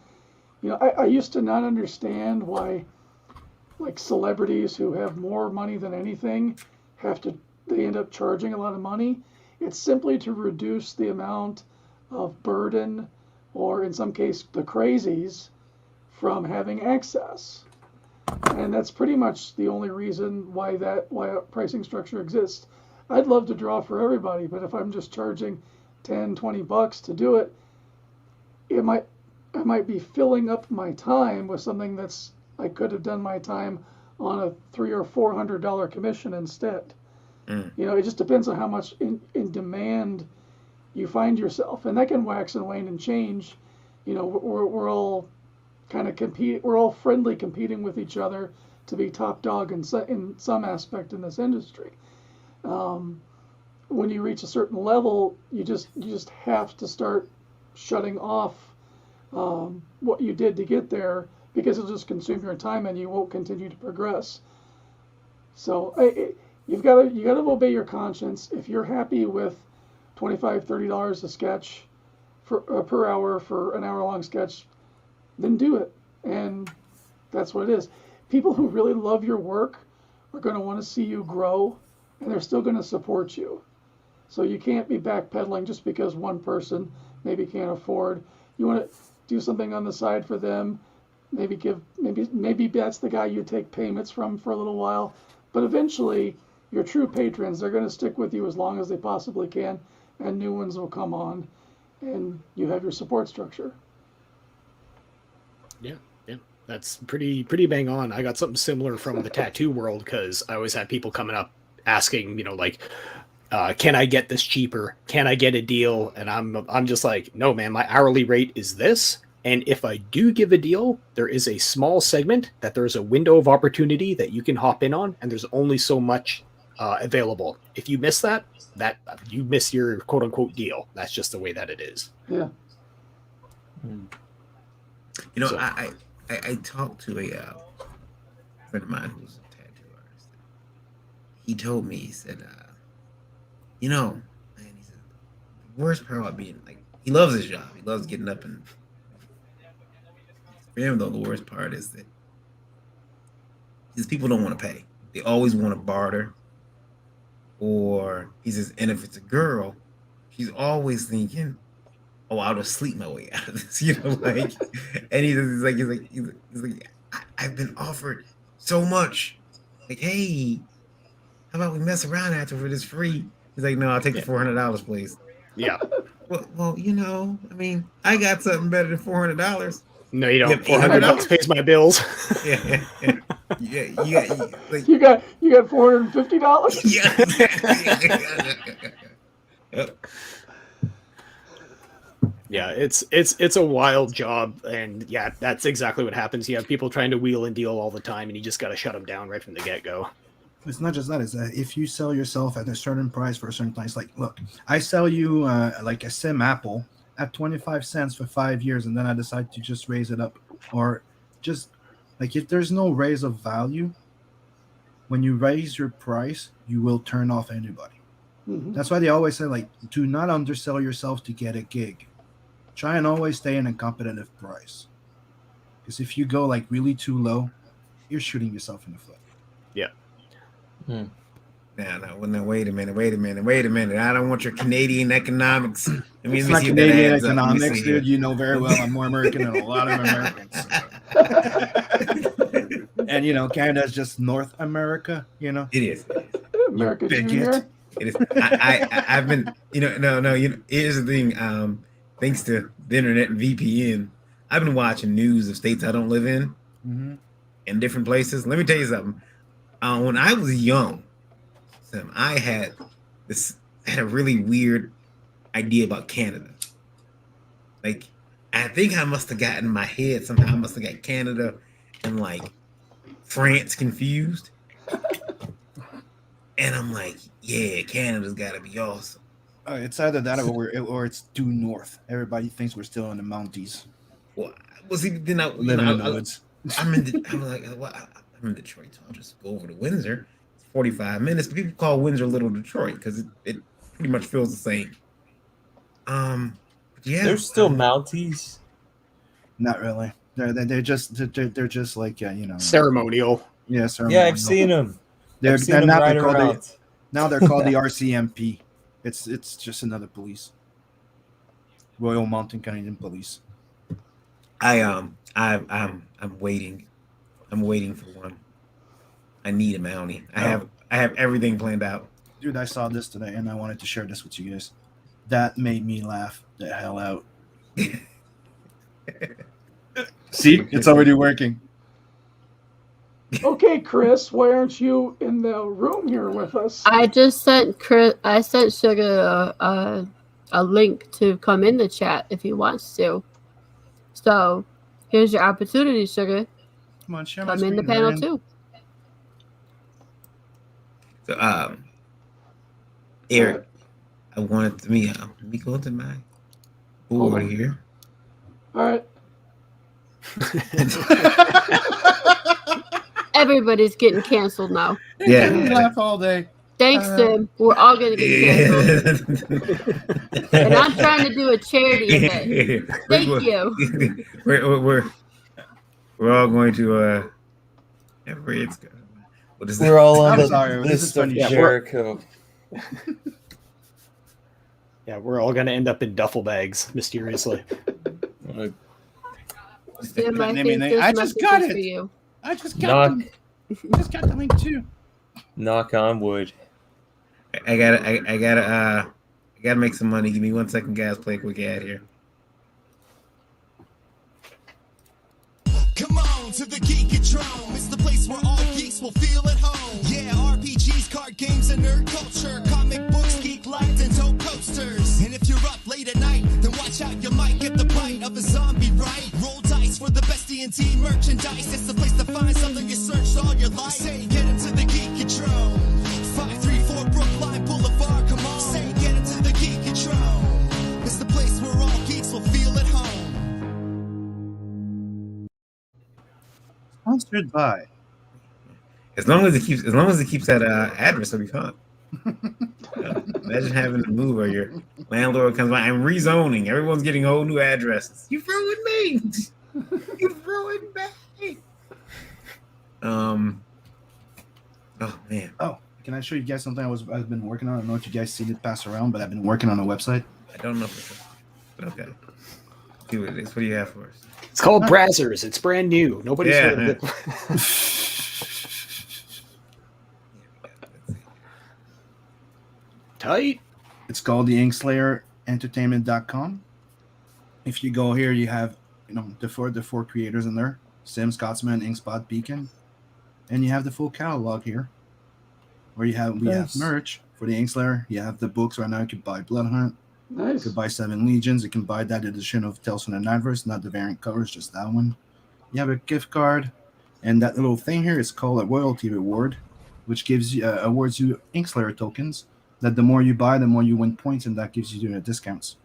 I used to not understand why, like, celebrities who have more money than anything they end up charging a lot of money. It's simply to reduce the amount of burden, or in some case, the crazies, from having access. And that's pretty much the only reason why a pricing structure exists. I'd love to draw for everybody, but if I'm just charging $10-$20 to do it, I might be filling up my time with something I could have done my time on a $300 or $400 commission instead. It just depends on how much in demand you find yourself, and that can wax and wane and change. We're all kind of we're all friendly competing with each other to be top dog in some aspect in this industry. When you reach a certain level, you just have to start shutting off what you did to get there, because it'll just consume your time and you won't continue to progress. So you got to obey your conscience. If you're happy with $25-$30 a sketch per hour for an hour-long sketch, then do it. And that's what it is. People who really love your work are going to want to see you grow, and they're still going to support you. So you can't be backpedaling just because one person maybe can't afford. You want to do something on the side for them. Maybe that's the guy you take payments from for a little while. But eventually, your true patrons, they're going to stick with you as long as they possibly can, and new ones will come on, and you have your support structure. Yeah, that's pretty bang on. I got something similar from the tattoo world, because I always have people coming up asking, can I get this cheaper? Can I get a deal? And I'm just like, no, man, my hourly rate is this. And if I do give a deal, there is a small segment that there's a window of opportunity that you can hop in on, and there's only so much available. If you miss that you miss your quote unquote deal. That's just the way that it is. Yeah. I talked to a friend of mine who's a tattoo artist. He told me, he said, man, he said, the worst part about being, like, he loves his job. He loves getting up, and for him, though, the worst part is that these people don't want to pay. They always want to barter. Or he says, and if it's a girl, she's always thinking, "Oh, I'll just sleep my way out of this," And he's like, I've been offered so much. Like, hey, how about we mess around after it's free? He's like, no, I'll take the $400, please. Yeah. Well, I mean, I got something better than $400. No, you don't. $400 pays my bills. Yeah. You got $450. Yeah. Yep. Yeah, it's a wild job, and yeah, that's exactly what happens. You have people trying to wheel and deal all the time, and you just got to shut them down right from the get-go. It's not just that. It's that if you sell yourself at a certain price for a certain price, like, look, I sell you like a sim apple at 25 cents for 5 years, and then I decide to just raise it up, or just like if there's no raise of value, when you raise your price, you will turn off anybody. That's why they always say, like, do not undersell yourself to get a gig. Try and always stay in a competitive price. Because if you go like really too low, you're shooting yourself in the foot. Yeah. No, wait a minute. I don't want your Canadian economics. It's not Canadian economics, dude. You know very well I'm more American than a lot of Americans. And, you know, Canada's just North America, you know? It is. America bigot. Junior. It is. I've been, here's the thing. Thanks to the internet and VPN, I've been watching news of states I don't live in, in different places. Let me tell you something. When I was young, I had a really weird idea about Canada. Like, I think I must have gotten in my head somehow. I must have got Canada and like France confused. And I'm like, yeah, Canada's got to be awesome. It's either that or it's due north. Everybody thinks we're still in the Mounties. Well, see, then I living in the woods. I'm in Detroit, so I'll just go over to Windsor. It's 45 minutes. People call Windsor Little Detroit because it pretty much feels the same. Yeah, There's still Mounties. Not really. They're just like ceremonial. Yeah, ceremonial. Yeah, I've seen them. They're not right called now they're called the RCMP. It's just another police. Royal Mountain Canadian Police. I'm waiting. I'm waiting for one. I need a Mountie. I have everything planned out. Dude, I saw this today and I wanted to share this with you guys. That made me laugh the hell out. See, it's already working. Okay, Chris, why aren't you in the room here with us? I just sent Sugar a link to come in the chat if he wants to. So here's your opportunity, Sugar. Come on, share come in the panel too. So Eric, I wanted to let me go to my board here. All right. Everybody's getting canceled now. Yeah. Laugh all day. Thanks, Tim. We're all gonna get canceled. And I'm trying to do a charity event. Thank you. We're all going to we're all on the sorry, list of Jericho. Yeah, we're all gonna end up in duffel bags mysteriously. Tim, I just got it. For you. I just got the link too. Knock on wood. I gotta make some money. Give me 1 second, guys. Play a quick ad here. Come on to the Geekatron. It's the place where all geeks will feel at home. Yeah, RPGs, card games, and nerd culture. Comic books, geek lights, and dope posters. And if you're up late at night, then watch out, you might get the bite of a zombie, right? Roll dice for the best D&T merchandise. It's the place to find something you searched all your life. Say, get into the Geekatron. 534 Brookline Boulevard, come on. Say, get into the Geekatron. It's the place where all geeks will feel at home. Sponsored by. As long as it keeps that address, it'll be fine. Imagine having to move or your landlord comes by and rezoning. Everyone's getting whole new addresses. You ruined me. You ruined me. Oh man. Oh, can I show you guys something I've been working on? I don't know if you guys seen it pass around, but I've been working on a website. I don't know for sure. But okay. See what it is. What do you have for us? It's called Brazzers. It's brand new. Nobody's heard of it. Tight. It's called the InkSlayerEntertainment.com. If you go here, you have the four creators in there: Sim, Scotsman, Inkspot, Beacon, and you have the full catalog here. Where we have merch for the Inkslayer. You have the books right now. You can buy Bloodhunt. Nice. You can buy Seven Legions. You can buy that edition of Tales from the Nightverse, not the variant covers, just that one. You have a gift card, and that little thing here is called a royalty reward. which gives you awards you Inkslayer tokens. That the more you buy, the more you win points, and that gives you discounts.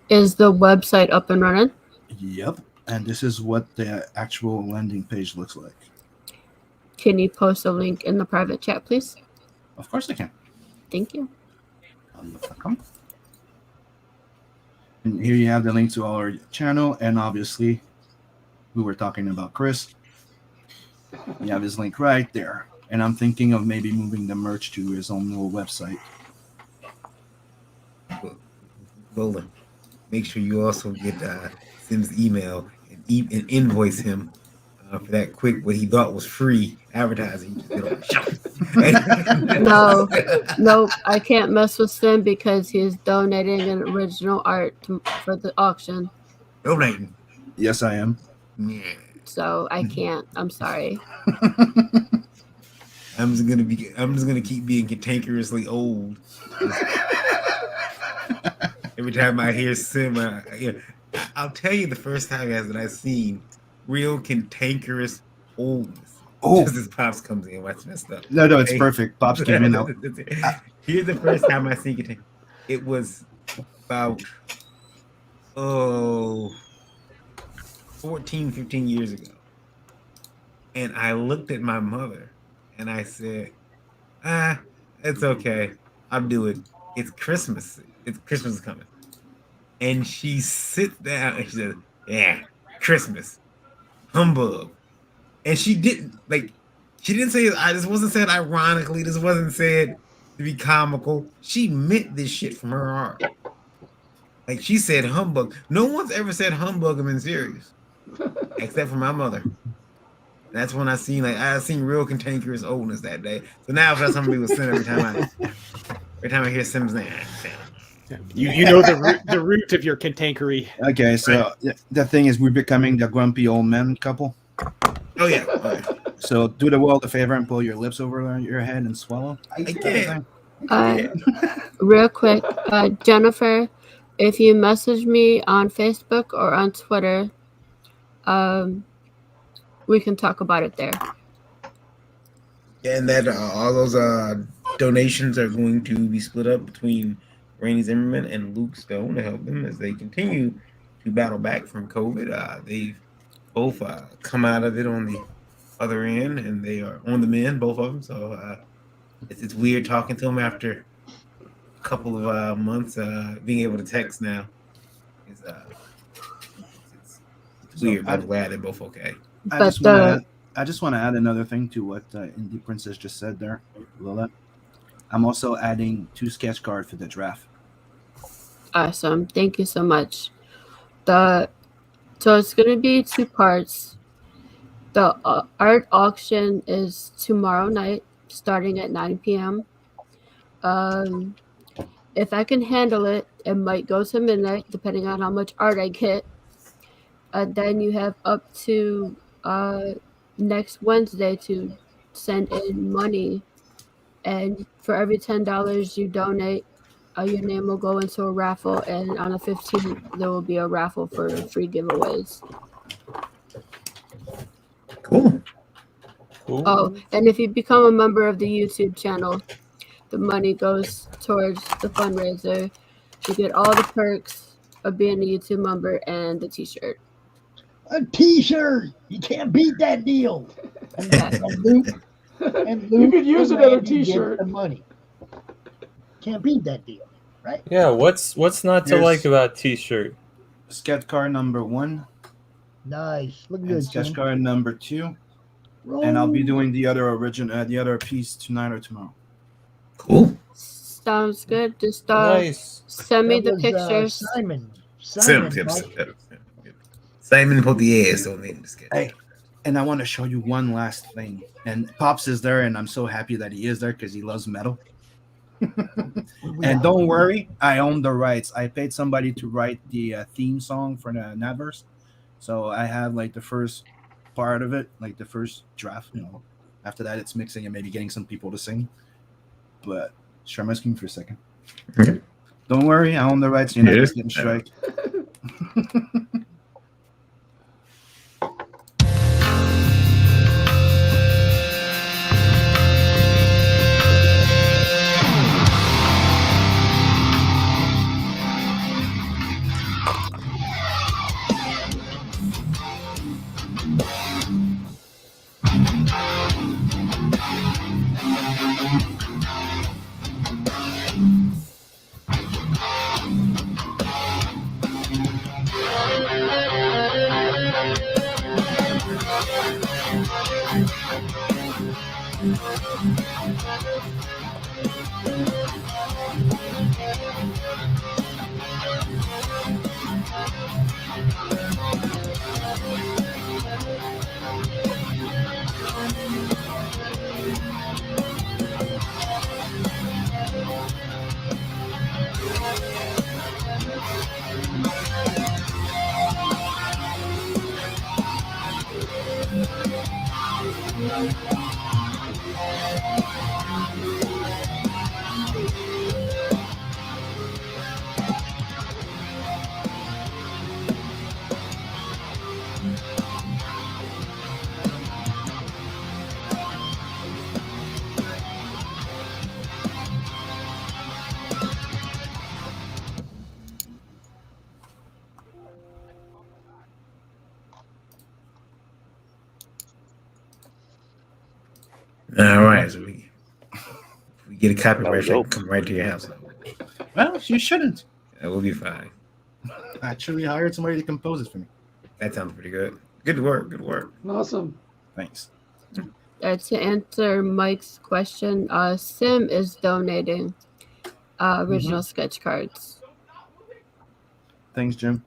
Is the website up and running? Yep. And this is what the actual landing page looks like. Can you post a link in the private chat, please? Of course I can. Thank you. And here you have the link to our channel, and obviously we were talking about Chris. You have his link right there. And I'm thinking of maybe moving the merch to his own little website. Golden. Make sure you also get Sim's email and invoice him for that quick what he thought was free advertising. No, I can't mess with Sim because he's donating an original art for the auction. Donating. Yes, I am. Yeah. So I can't. I'm sorry. I'm just gonna keep being cantankerously old. Every time I hear Sim, I'll tell you the first time that I've seen real cantankerous oldness. Oh, just as Pops comes in, what's messed up? No, it's perfect. Pops came in out. Here's the first time I seen cantankerous. It was about 14, 15 years ago, and I looked at my mother and I said, it's okay. I'll do it. It's Christmas. Christmas is coming. And she sits down and she says, yeah, Christmas. Humbug. And she didn't say it. This wasn't said ironically. This wasn't said to be comical. She meant this shit from her heart. Like, she said humbug. No one's ever said humbug and been serious. Except for my mother. That's when I seen real cantankerous oldness that day. So now if that's something with Sim every time I hear Sim's name. You know the root of your cantankery. Okay, so the thing is, we're becoming the grumpy old men couple. Oh yeah. Okay. So do the world a favor and pull your lips over your head and swallow. I can't. Real quick, Jennifer, if you message me on Facebook or on Twitter, we can talk about it there. And that all those donations are going to be split up between Randy Zimmerman and Luke Stone to help them as they continue to battle back from COVID. They've both come out of it on the other end, and they are on the mend, both of them. So it's weird talking to them after a couple of months being able to text now. It's weird, but I'm glad they're both okay. I just want to add another thing to what Indie Princess just said there, Lola. I'm also adding 2 sketch cards for the draft. Awesome. Thank you so much. So it's going to be 2 parts. The art auction is tomorrow night, starting at 9 p.m. If I can handle it, it might go to midnight, depending on how much art I get. Then you have up to next Wednesday to send in money, and for every $10 you donate, your name will go into a raffle, and on the 15th there will be a raffle for free giveaways. Cool. Oh, and if you become a member of the YouTube channel, the money goes towards the fundraiser. You get all the perks of being a YouTube member and the t-shirt. A t-shirt. You can't beat that deal. And Luke, You could use and another Randy t-shirt. get the money. Can't beat that deal, right? Yeah, what's not to like about t-shirt? Sketch card number 1. Nice. Look And good. sketch Tim. card number 2. And I'll be doing the other piece tonight or tomorrow. Cool. Sounds good. Just Nice. send me That the was, pictures. Simon put the ass on the sketch. Hey, and I want to show you one last thing. And Pops is there, and I'm so happy that he is there because he loves metal. And don't worry, I own the rights. I paid somebody to write the theme song for the Nadverse. So I have like the first part of it, like the first draft. After that, it's mixing and maybe getting some people to sing. But share my screen for a second. Okay. Don't worry, I own the rights. You're not just getting strike. Get a copy That right was there, dope. come right to your house. Well, you shouldn't. That will be fine. I actually hired somebody to compose it for me. That sounds pretty good. Good work. Good work. Awesome. Thanks. To answer Mike's question, Sim is donating original sketch cards. Thanks, Jim.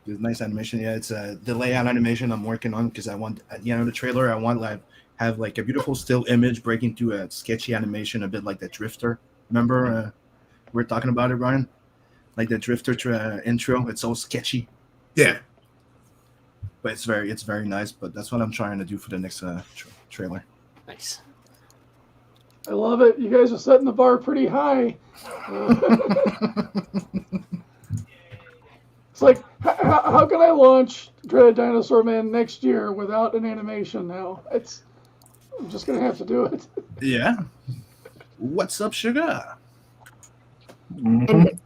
It's nice animation. Yeah, it's the layout animation I'm working on because I want at the end of the trailer I want like have like a beautiful still image breaking through a sketchy animation, a bit like the Drifter. Remember we were talking about it, Ryan? Like the Drifter intro. It's so sketchy. Yeah. But it's very nice. But that's what I'm trying to do for the next trailer. Nice. I love it. You guys are setting the bar pretty high. It's like, how can I launch Dreaded Dinosaur Man next year without an animation now? I'm just going to have to do it. Yeah. What's up, sugar? And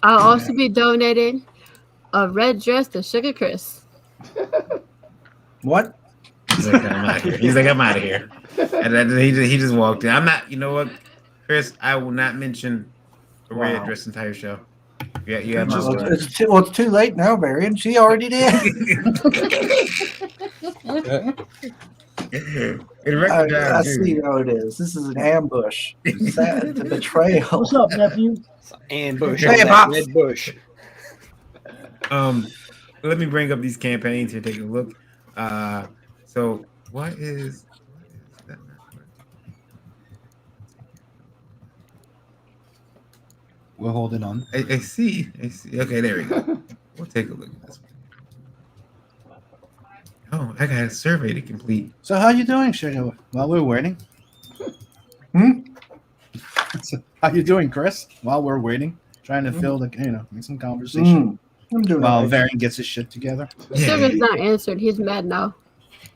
I'll also be donating a red dress to Sugar Chris. What? He's like, I'm out of here. He's like, I'm out of here. And then he just walked in. I'm not, you know what, Chris? I will not mention the red dress entire show. Yeah, you have it's too late now, Barry, and she already did. I see how it is. This is an ambush. It's a betrayal. What's up, nephew? Ambush. Hey, that Pops. red bush. Let me bring up these campaigns here. Take a look. So what is that? We're holding on. I see. Okay, there we go. We'll take a look at this one. Oh, I got a survey to complete. So how you doing, sugar? While we're waiting. So, how you doing, Chris? While we're waiting, trying to fill the make some conversation. I'm doing while all right. Varian gets his shit together. Sugar's not answered. He's mad now.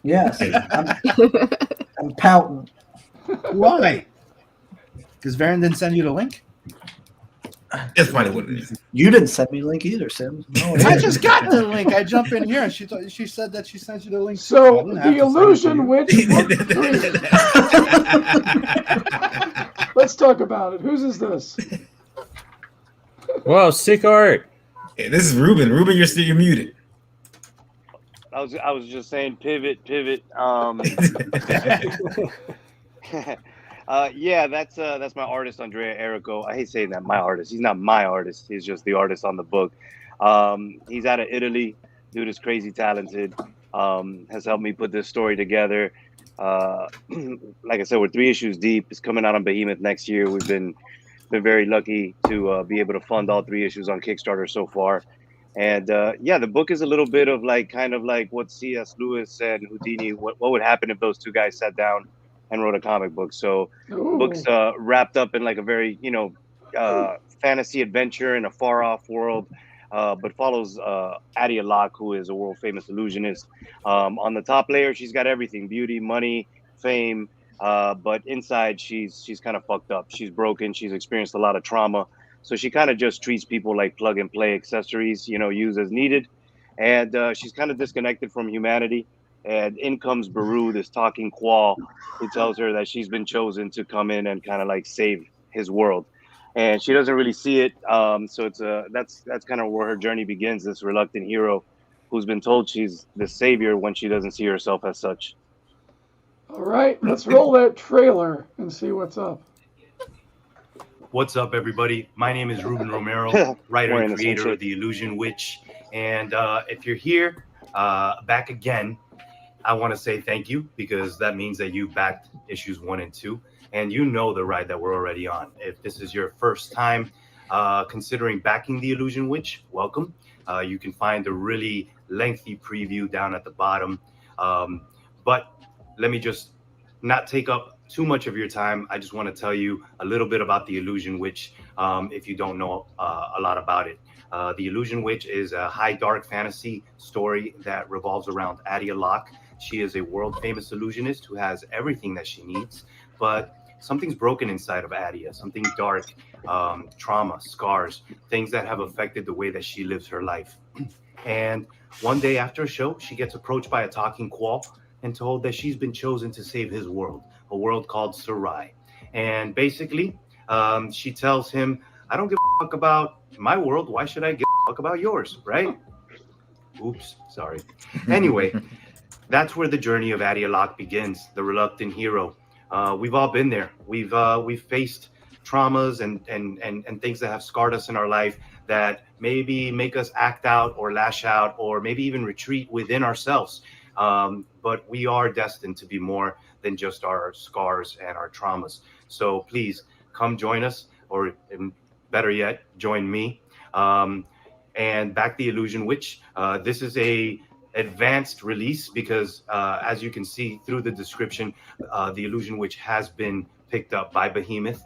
Yes, I'm pouting. Why? Because Varian didn't send you the link. That's probably what it is. You didn't send me a link either, Sim. No, I just got the link. I jump in here and she said that she sent you the link. So the illusion witch. Let's talk about it. Whose is this? Wow, sick art. Hey, this is Ruben. Ruben, you're muted. I was just saying pivot. Yeah, that's my artist, Andrea Errico. I hate saying that, my artist. He's not my artist. He's just the artist on the book. He's out of Italy. Dude is crazy talented. Has helped me put this story together. Like I said, we're 3 issues deep. It's coming out on Behemoth next year. We've been very lucky to be able to fund all 3 issues on Kickstarter so far. And yeah, the book is a little bit of kind of like what C.S. Lewis and Houdini, what would happen if those two guys sat down and wrote a comic book. So the book's wrapped up in like a very, fantasy adventure in a far off world, but follows Adia Locke, who is a world famous illusionist. On the top layer, she's got everything: beauty, money, fame. But inside, she's kind of fucked up. She's broken. She's experienced a lot of trauma. So she kind of just treats people like plug and play accessories, use as needed. And she's kind of disconnected from humanity. And in comes Baru, this talking qual, who tells her that she's been chosen to come in and kind of like save his world. And she doesn't really see it. So it's that's kind of where her journey begins. This reluctant hero who's been told she's the savior when she doesn't see herself as such. All right, let's roll that trailer and see what's up. What's up, everybody? My name is Ruben Romero, writer and creator of The Illusion Witch. And if you're here back again, I want to say thank you, because that means that you backed issues 1 and 2, and you know the ride that we're already on. If this is your first time considering backing The Illusion Witch, welcome. You can find a really lengthy preview down at the bottom. But let me just not take up too much of your time. I just want to tell you a little bit about The Illusion Witch if you don't know a lot about it. The Illusion Witch is a high dark fantasy story that revolves around Adia Locke. She is a world famous illusionist who has everything that she needs, but something's broken inside of Adia, something dark, trauma, scars, things that have affected the way that she lives her life. And one day after a show, she gets approached by a talking qual and told that she's been chosen to save his world, a world called Sarai. And basically, She tells him, I don't give a fuck about my world. Why should I give a fuck about yours, right? Oops, sorry. Anyway, that's where the journey of Adialak begins, the reluctant hero. We've all been there. We've faced traumas and things that have scarred us in our life that maybe make us act out or lash out or maybe even retreat within ourselves. But we are destined to be more than just our scars and our traumas. So please come join us, or better yet, join me. And Back the Illusion Witch. This is a advanced release because as you can see through the description, the Illusion Witch has been picked up by Behemoth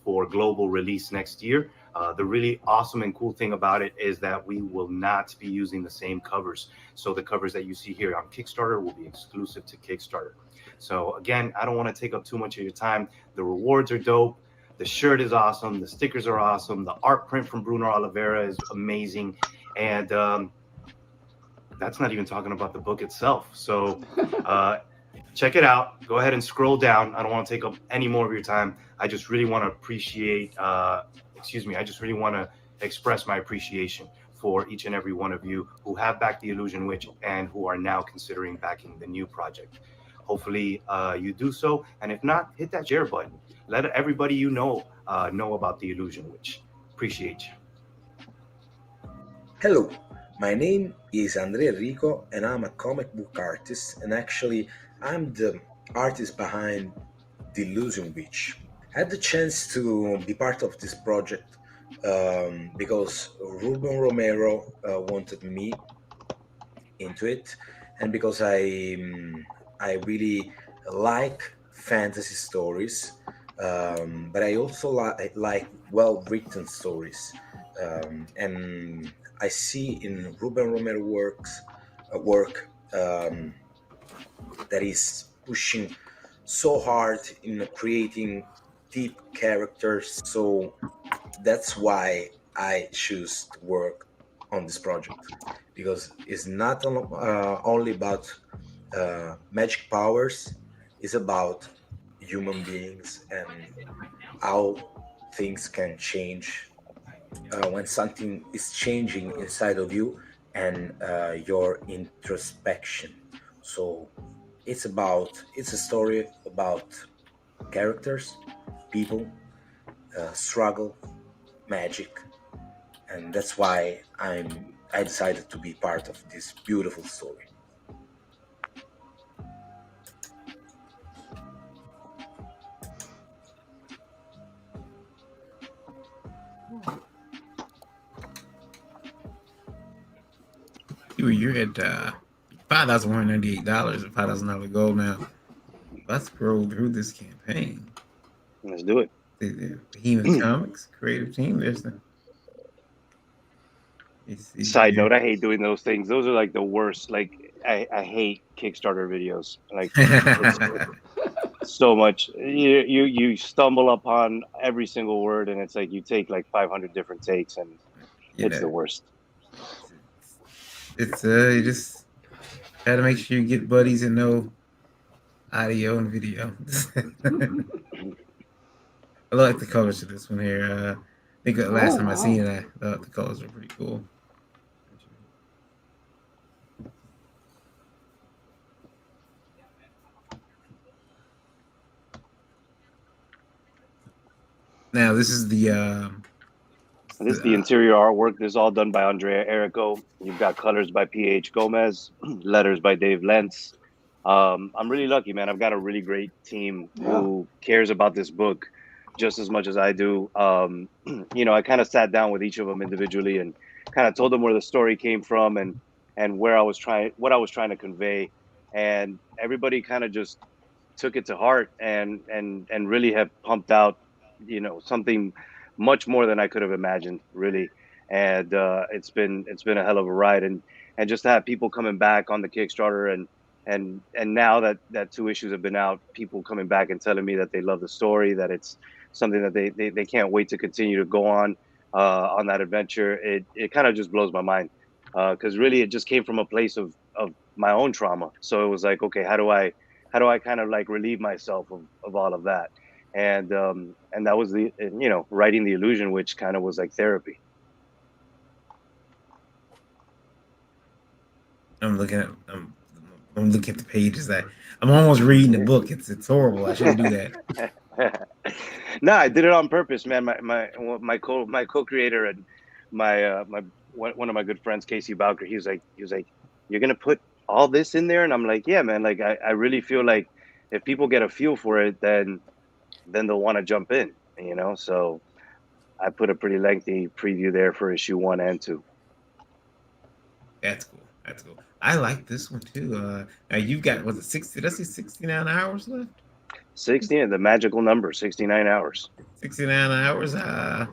for global release next year. The really awesome and cool thing about it is that we will not be using the same covers. So the covers that you see here on Kickstarter will be exclusive to Kickstarter. So again, I don't want to take up too much of your time. The rewards are dope. The shirt is awesome. The stickers are awesome. The art print from Bruno Oliveira is amazing. And that's not even talking about the book itself. So check it out. Go ahead and scroll down. I don't want to take up any more of your time. I just really want to appreciate, I just really want to express my appreciation for each and every one of you who have backed the Illusion Witch and who are now considering backing the new project. Hopefully you do so. And if not, hit that share button. Let everybody you know about the Illusion Witch. Appreciate you. Hello, my name is Andrea Rico and I'm a comic book artist, and actually I'm the artist behind The Illusion Witch. I had the chance to be part of this project because Ruben Romero wanted me into it, and because I really like fantasy stories, but I also like well-written stories, and I see in Ruben Romero work that is pushing so hard in creating deep characters. So that's why I choose to work on this project, because it's not only about magic powers. It's about human beings and how things can change when something is changing inside of you, and your introspection. So it's a story about characters, people, struggle, magic, and that's why I decided to be part of this beautiful story. You're at $5,198 and $5,000 goal now. Let's scroll through this campaign. Let's do it. Behemoth Comics creative team. There's the side note. I hate doing those things. Those are like the worst. Like I hate Kickstarter videos. Like so much. You stumble upon every single word, and it's like you take like 500 different takes, and it's the worst. It's you just gotta make sure you get buddies and know audio and video. I like the colors of this one here. I think the last time I seen it, I thought the colors were pretty cool. Now this is the this is the interior artwork. This is all done by Andrea Errico. You've got colors by P.H. Gomez, letters by Dave Lentz. I'm really lucky, man. I've got a really great team who cares about this book just as much as I do. I kind of sat down with each of them individually and kind of told them where the story came from and what I was trying to convey. And everybody kind of just took it to heart and really have pumped out, something much more than I could have imagined, really. And it's been a hell of a ride, and just to have people coming back on the Kickstarter and now that 2 issues have been out, people coming back and telling me that they love the story, that it's something that they can't wait to continue to go on that adventure. It kind of just blows my mind, because really it just came from a place of my own trauma. So it was like, okay, how do I kind of like relieve myself of all of that? and that was writing The Illusion, which kind of was like therapy. I'm looking at the pages that I'm almost reading the book. It's horrible. I shouldn't do that. No, I did it on purpose, man. My co-creator and one of my good friends, Casey Bowker, he was like, you're gonna put all this in there, and I'm like, yeah, man. Like I really feel like if people get a feel for it, then they'll want to jump in, So I put a pretty lengthy preview there for issue 1 and 2. That's cool. I like this one too. Now you've got, was it 60? Did I say 69 hours left? 60, the magical number, 69 hours. 69 hours. Yeah.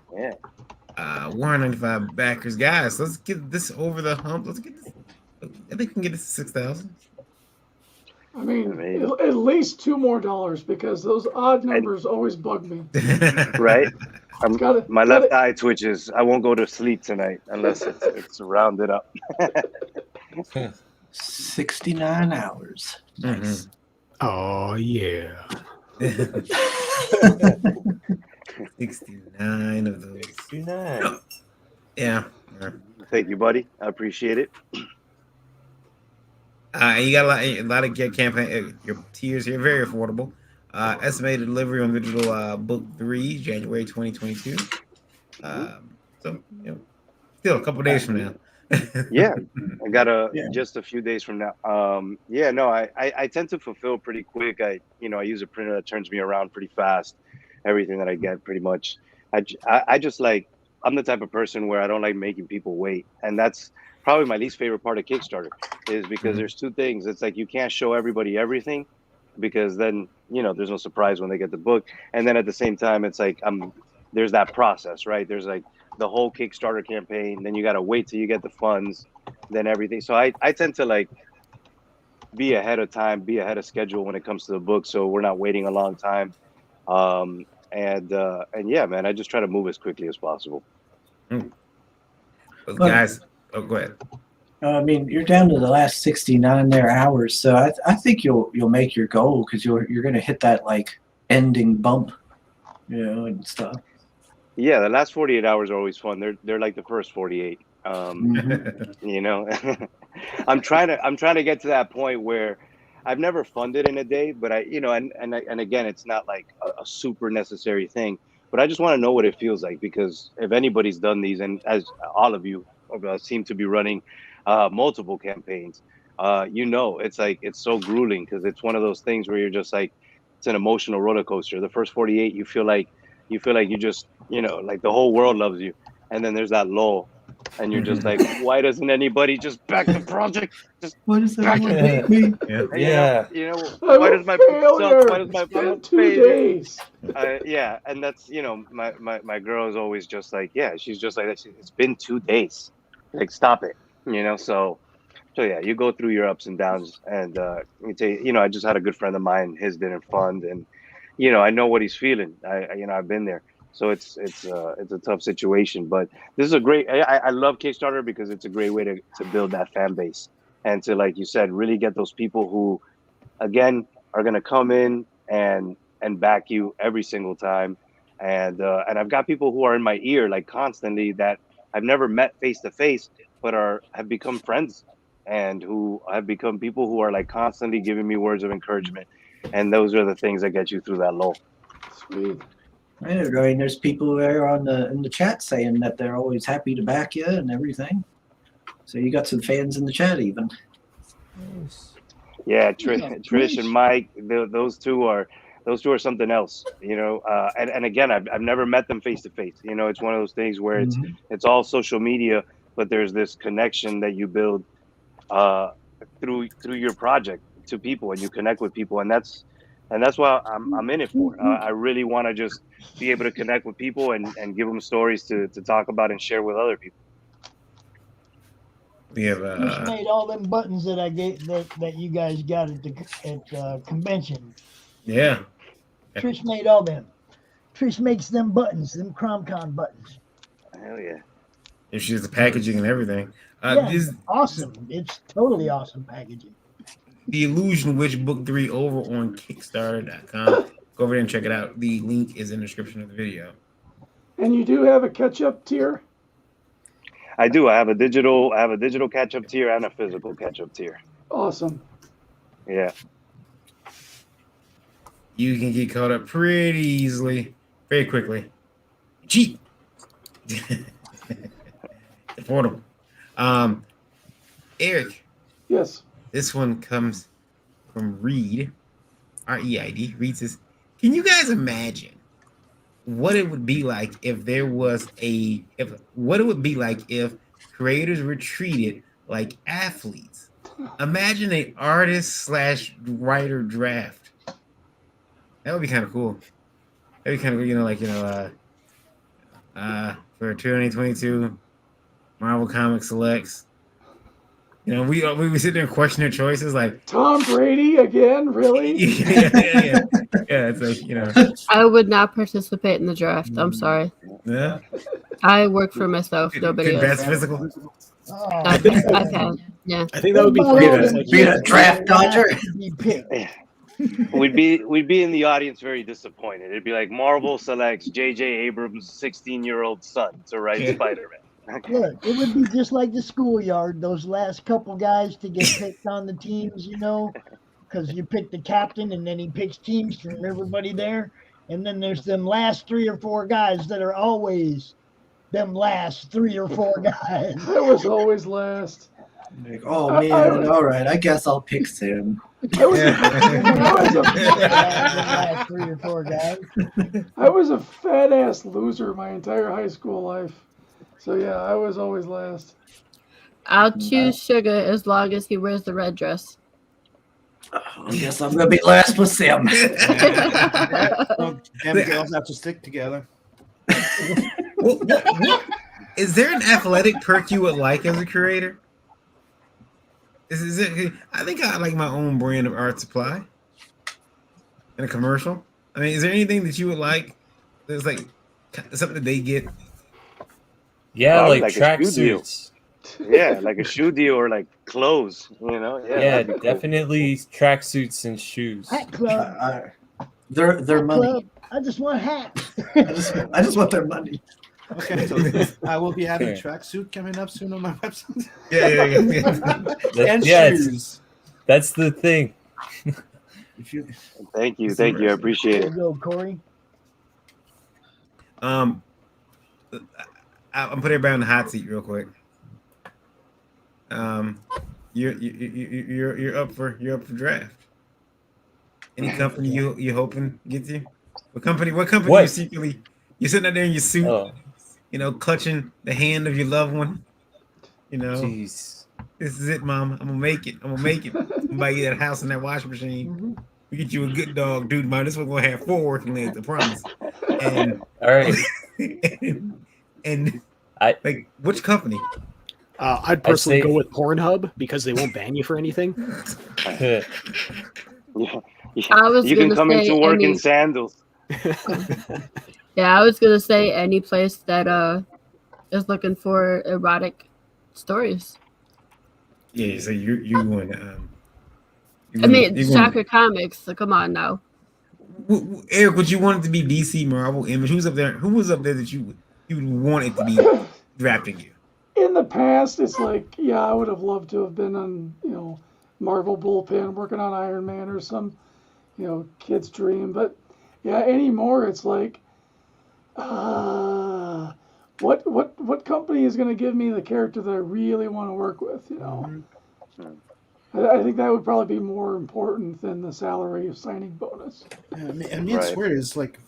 195 backers, guys. Let's get this over the hump. Let's get this. I think we can get this to 6,000. I mean, at least $2 more because those odd numbers always bug me. Right? My left eye twitches. I won't go to sleep tonight unless it's rounded up. 69 hours. Nice. Oh, yeah. 69 of those. 69. Yeah. Thank you, buddy. I appreciate it. You got a lot of campaign. Your tiers here, very affordable. Estimated delivery on digital book 3, January 2022. So still a couple days from now. Yeah, I got just a few days from now. I tend to fulfill pretty quick. I use a printer that turns me around pretty fast. Everything that I get, pretty much. I just like, I'm the type of person where I don't like making people wait, and that's probably my least favorite part of Kickstarter, is because there's two things. It's like you can't show everybody everything, because then there's no surprise when they get the book, and then at the same time it's like there's that process, right? There's like the whole Kickstarter campaign, then you got to wait till you get the funds, then everything. So I tend to like be ahead of time, be ahead of schedule when it comes to the book, so we're not waiting a long time. And yeah, man, I just try to move as quickly as possible. Well, guys, go ahead. I mean, you're down to the last 69 hours, so I think you'll make your goal, because you're going to hit that like ending bump, and stuff. Yeah, the last 48 hours are always fun. They're like the first 48. I'm trying to get to that point where I've never funded in a day, but and again, it's not like a super necessary thing, but I just want to know what it feels like, because if anybody's done these, and as all of you seem to be running multiple campaigns, it's like, it's so grueling, because it's one of those things where you're just like, it's an emotional roller coaster. The first 48, you feel like you just, like the whole world loves you, and then there's that lull, and you're just like, why doesn't anybody just back the project? Just why does back everyone hate me? Yeah. Why does my book 2 days? Yeah, and that's my girl is always just like, yeah, she's just like that. It's been 2 days, like, stop it, So yeah, you go through your ups and downs, and I just had a good friend of mine. His didn't fund, and I know what he's feeling. I've been there. So it's a tough situation, but this is a great. I love Kickstarter because it's a great way to build that fan base, and to, like you said, really get those people who, again, are going to come in and back you every single time, and I've got people who are in my ear like constantly that I've never met face to face, but have become friends, and who have become people who are like constantly giving me words of encouragement, and those are the things that get you through that lull. Sweet. I mean, there's people there in the chat saying that they're always happy to back you and everything. So you got some fans in the chat even. Yeah, Trish and Mike, those two are something else, and again, I've never met them face to face. It's one of those things where it's all social media, but there's this connection that you build through your project to people, and you connect with people, and that's what I'm in it for. I really want to just be able to connect with people and give them stories to talk about and share with other people. We have Trish made all them buttons that I gave that you guys got at the convention. Yeah. Trish made all them. Trish makes them buttons, them CromCon buttons. Hell yeah. And she's the packaging and everything. Awesome. It's totally awesome packaging. The Illusion Witch Book 3 over on Kickstarter.com. Go over there and check it out. The link is in the description of the video. And you do have a catch-up tier? I do. I have a digital catch-up tier and a physical catch-up tier. Awesome. Yeah. You can get caught up pretty easily, very quickly. Cheap. Affordable. Eric. Yes. This one comes from Reed. R-E-I-D. Reed says, can you guys imagine what it would be like if there was what it would be like if creators were treated like athletes? Imagine an artist/writer draft. That would be kind of cool. That'd be kind of cool, for 2022 Marvel Comics selects. We sit there and question their choices like Tom Brady again, really? yeah. It's like, I would not participate in the draft. I'm sorry. Yeah. I work for myself. Nobody else. Best physical. I've had. Yeah. I think that would be pretty Being a draft dodger. We'd be in the audience very disappointed. It'd be like Marvel selects J.J. Abrams' 16-year-old son to write Spider-Man. Look, it would be just like the schoolyard, those last couple guys to get picked on the teams, because you pick the captain and then he picks teams from everybody there. And then there's them last 3 or 4 guys that are always them last 3 or 4 guys. I was always last. Like, oh, man, all right, I guess I'll pick Sam. I was last 3 or 4 guys. I was a fat-ass loser my entire high school life. So, yeah, I was always last. I'll choose Sugar as long as he wears the red dress. I guess I'm going to be last with Sam. Them girls have to stick together. What? Is there an athletic perk you would like as a creator? Is it? I think I like my own brand of art supply in a commercial. I mean, is there anything that you would like? There's like something that they get. Yeah, like a track shoe deal. suits. Yeah, like a shoe deal or like clothes. Yeah, definitely track suits and shoes. Hat club. Their money. Club. I just want hats. I just want their money. Okay, so I will be having a tracksuit coming up soon on my website. Yeah. And shoes. That's the thing. Thank you. I appreciate There it. you go, Corey. I'm putting everybody on the hot seat real quick. You're up for draft. Any company you hoping gets you? What company you secretly you're sitting out there in your suit, clutching the hand of your loved one. Jeez. This is it, Mom. I'm gonna make it. I'm gonna buy you that house and that washing machine. We get you a good dog, dude. Mom, this one's gonna have 4 working legs, I promise. And all right. and like which company? I'd personally go with Pornhub because they won't ban you for anything. I was You can gonna come say into work in any- sandals. Yeah, I was gonna say any place that is looking for erotic stories. Yeah, so you want I mean, Shocker Comics. So come on now. Eric, would you want it to be DC, Marvel, Image? Who was up there that you would want it to be drafting you? In the past, it's like, yeah, I would have loved to have been on, Marvel bullpen, working on Iron Man or some, kid's dream. But yeah, anymore, it's like, what company is going to give me the character that I really want to work with? I think that would probably be more important than the salary of signing bonus. Yeah, I mean, it's weird. It's like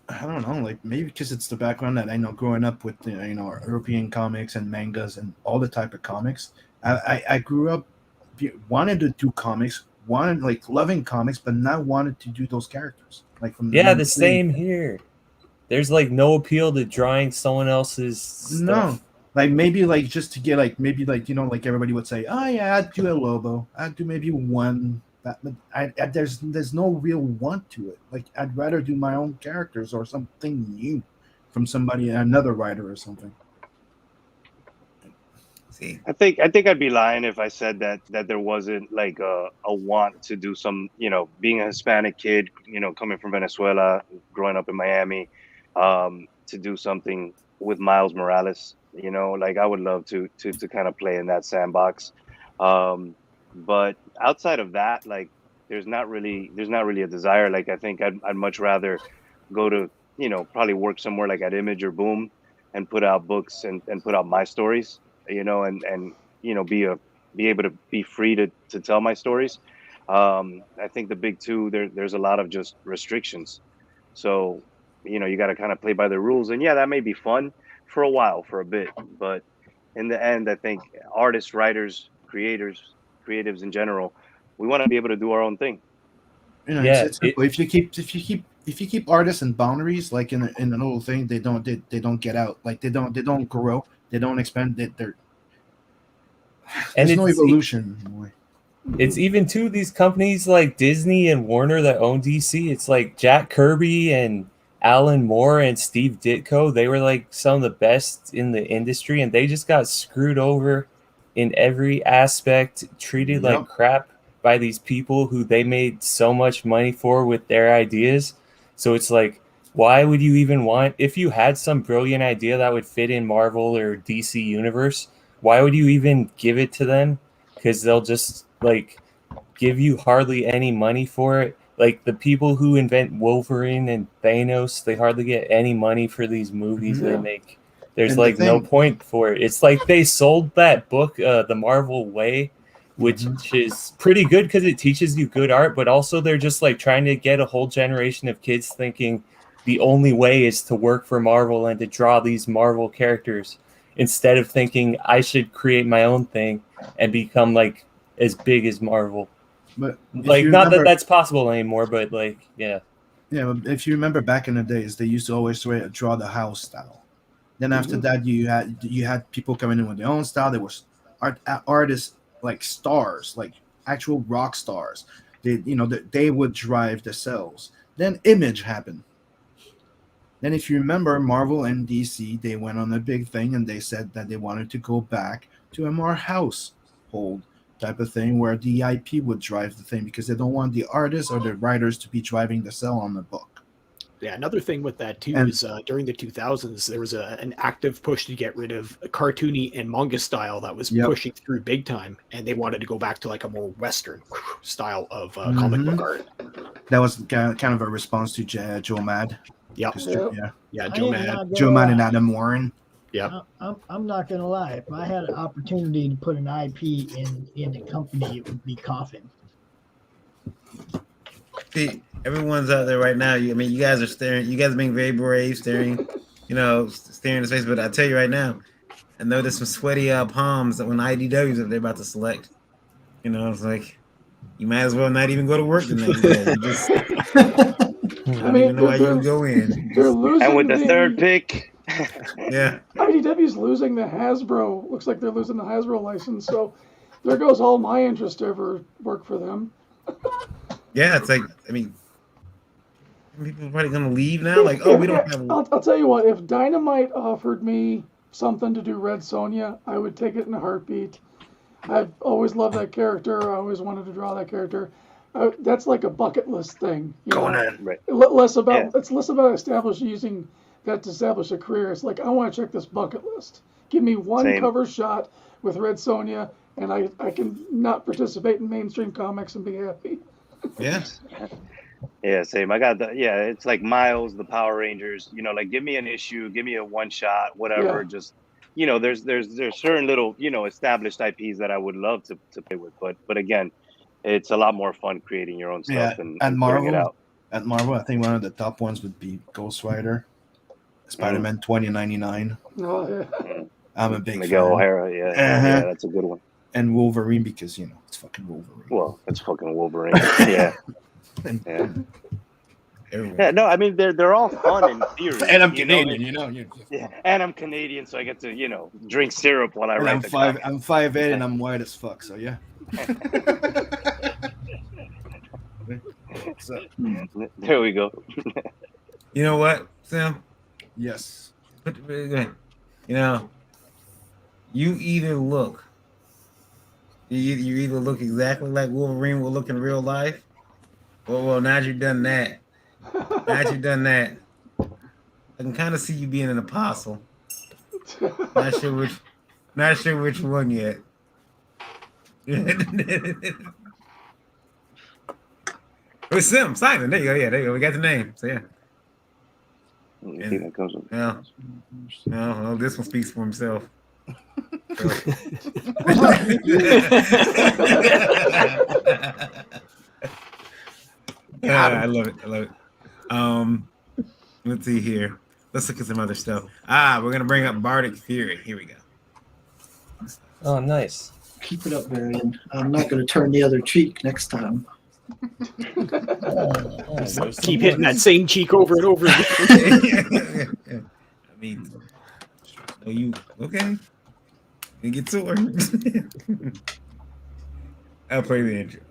I don't know, like maybe because it's the background that I know growing up with European comics and mangas and all the type of comics. I grew up wanted to do comics, loving comics, but not wanted to do those characters. Like from the same here. There's like no appeal to drawing someone else's stuff. No. Like maybe like just to get like maybe like like everybody would say, oh yeah, I'd do a Lobo, I'd do maybe one. But there's no real want to it. Like I'd rather do my own characters or something new from another writer or something. See, I think I'd be lying if I said that there wasn't like a want to do some, being a Hispanic kid, coming from Venezuela, growing up in Miami, to do something with Miles Morales. Like I would love to kind of play in that sandbox. But outside of that, like there's not really a desire. Like I think I'd much rather go to, probably work somewhere like at Image or Boom and put out books and put out my stories, and be able to be free to tell my stories. I think the big two, there's a lot of just restrictions. So, you got to kind of play by the rules. And yeah, that may be fun for a while, for a bit, but in the end, I think artists, writers, creatives in general, we want to be able to do our own thing. It's simple. If you keep artists in boundaries, like in an old thing, they don't get out. Like they don't grow. They don't expand. There's no evolution. It's even too these companies like Disney and Warner that own DC. It's like Jack Kirby and Alan Moore and Steve Ditko. They were like some of the best in the industry, and they just got screwed over in every aspect, treated like crap by these people who they made so much money for with their ideas. So it's like, why would you even want, if you had some brilliant idea that would fit in Marvel or DC universe, why would you even give it to them? Because they'll just like give you hardly any money for it. Like the people who invent Wolverine and Thanos, they hardly get any money for these movies they make. There's And like no point for it. It's like they sold that book, The Marvel Way, which is pretty good because it teaches you good art, but also they're just like trying to get a whole generation of kids thinking the only way is to work for Marvel and to draw these Marvel characters, instead of thinking I should create my own thing and become like as big as Marvel. But like, not that that's possible anymore, but like, yeah. Yeah, but if you remember back in the days, they used to always draw the house style. Then after that, you had people coming in with their own style. There was artists like stars, like actual rock stars. They would drive the sales. Then Image happened. Then if you remember, Marvel and DC, they went on a big thing and they said that they wanted to go back to a more household type of thing where the IP would drive the thing because they don't want the artists or the writers to be driving the sell on the book. Yeah, another thing with that too is during the 2000s, there was an active push to get rid of a cartoony and manga style that was pushing through big time, and they wanted to go back to like a more Western style of comic book art. That was kind of a response to Joe Mad. Yep. Yeah, Joe Mad. Joe Mad and Adam Warren. Yeah. I'm not gonna lie. If I had an opportunity to put an IP in the company, it would be Coffin. See, everyone's out there right now. You guys are staring. You guys are being very brave, staring in his face. But I tell you right now, I know there's some sweaty palms that when IDWs that they're about to select. It's like you might as well not even go to work tonight. You just don't even know why you can go in. They're losing. And with the third pick, yeah, IDW's losing the Hasbro. Looks like they're losing the Hasbro license. So there goes all my interest to ever work for them. Yeah, it's like, people are probably gonna leave now. Like, oh, we don't have. I'll tell you what. If Dynamite offered me something to do Red Sonja, I would take it in a heartbeat. I've always loved that character. I always wanted to draw that character. That's like a bucket list thing. Right. It's less about using that to establish a career. It's like I want to check this bucket list. Give me one cover shot with Red Sonja, and I can not participate in mainstream comics and be happy. Yeah. Yeah, same. I got it's like Miles, the Power Rangers, like give me an issue, give me a one shot, whatever. Yeah. Just, there's certain little, established IPs that I would love to play with. But again, it's a lot more fun creating your own stuff and Marvel, it out. At Marvel, I think one of the top ones would be Ghost Rider, Spider-Man 2099. Oh, yeah. I'm a big Miguel fan. O'Hara, yeah, that's a good one. And Wolverine because it's fucking Wolverine. Well, it's fucking Wolverine. Yeah. Yeah, no, they're all fun in theory. And I'm Canadian, Yeah, and I'm Canadian, so I get to, drink syrup while I write the comic. I'm 5'8" and I'm white as fuck, so yeah. So, there we go. You know what, Sam? Yes. You You either look exactly like Wolverine will look in real life. Well, now that you've done that, I can kind of see you being an apostle. Not sure which one yet. It was Simon. There you go. Yeah, there you go. We got the name. So yeah. I think that goes with well, this one speaks for himself. I love it. Let's see here. Let's look at some other stuff. We're gonna bring up Bardic Fury. Here we go. Oh, nice. Keep it up, Marion. I'm not going to turn the other cheek next time. Keep hitting that same cheek over and over again. I mean, you okay? You get sore. I'll play the intro.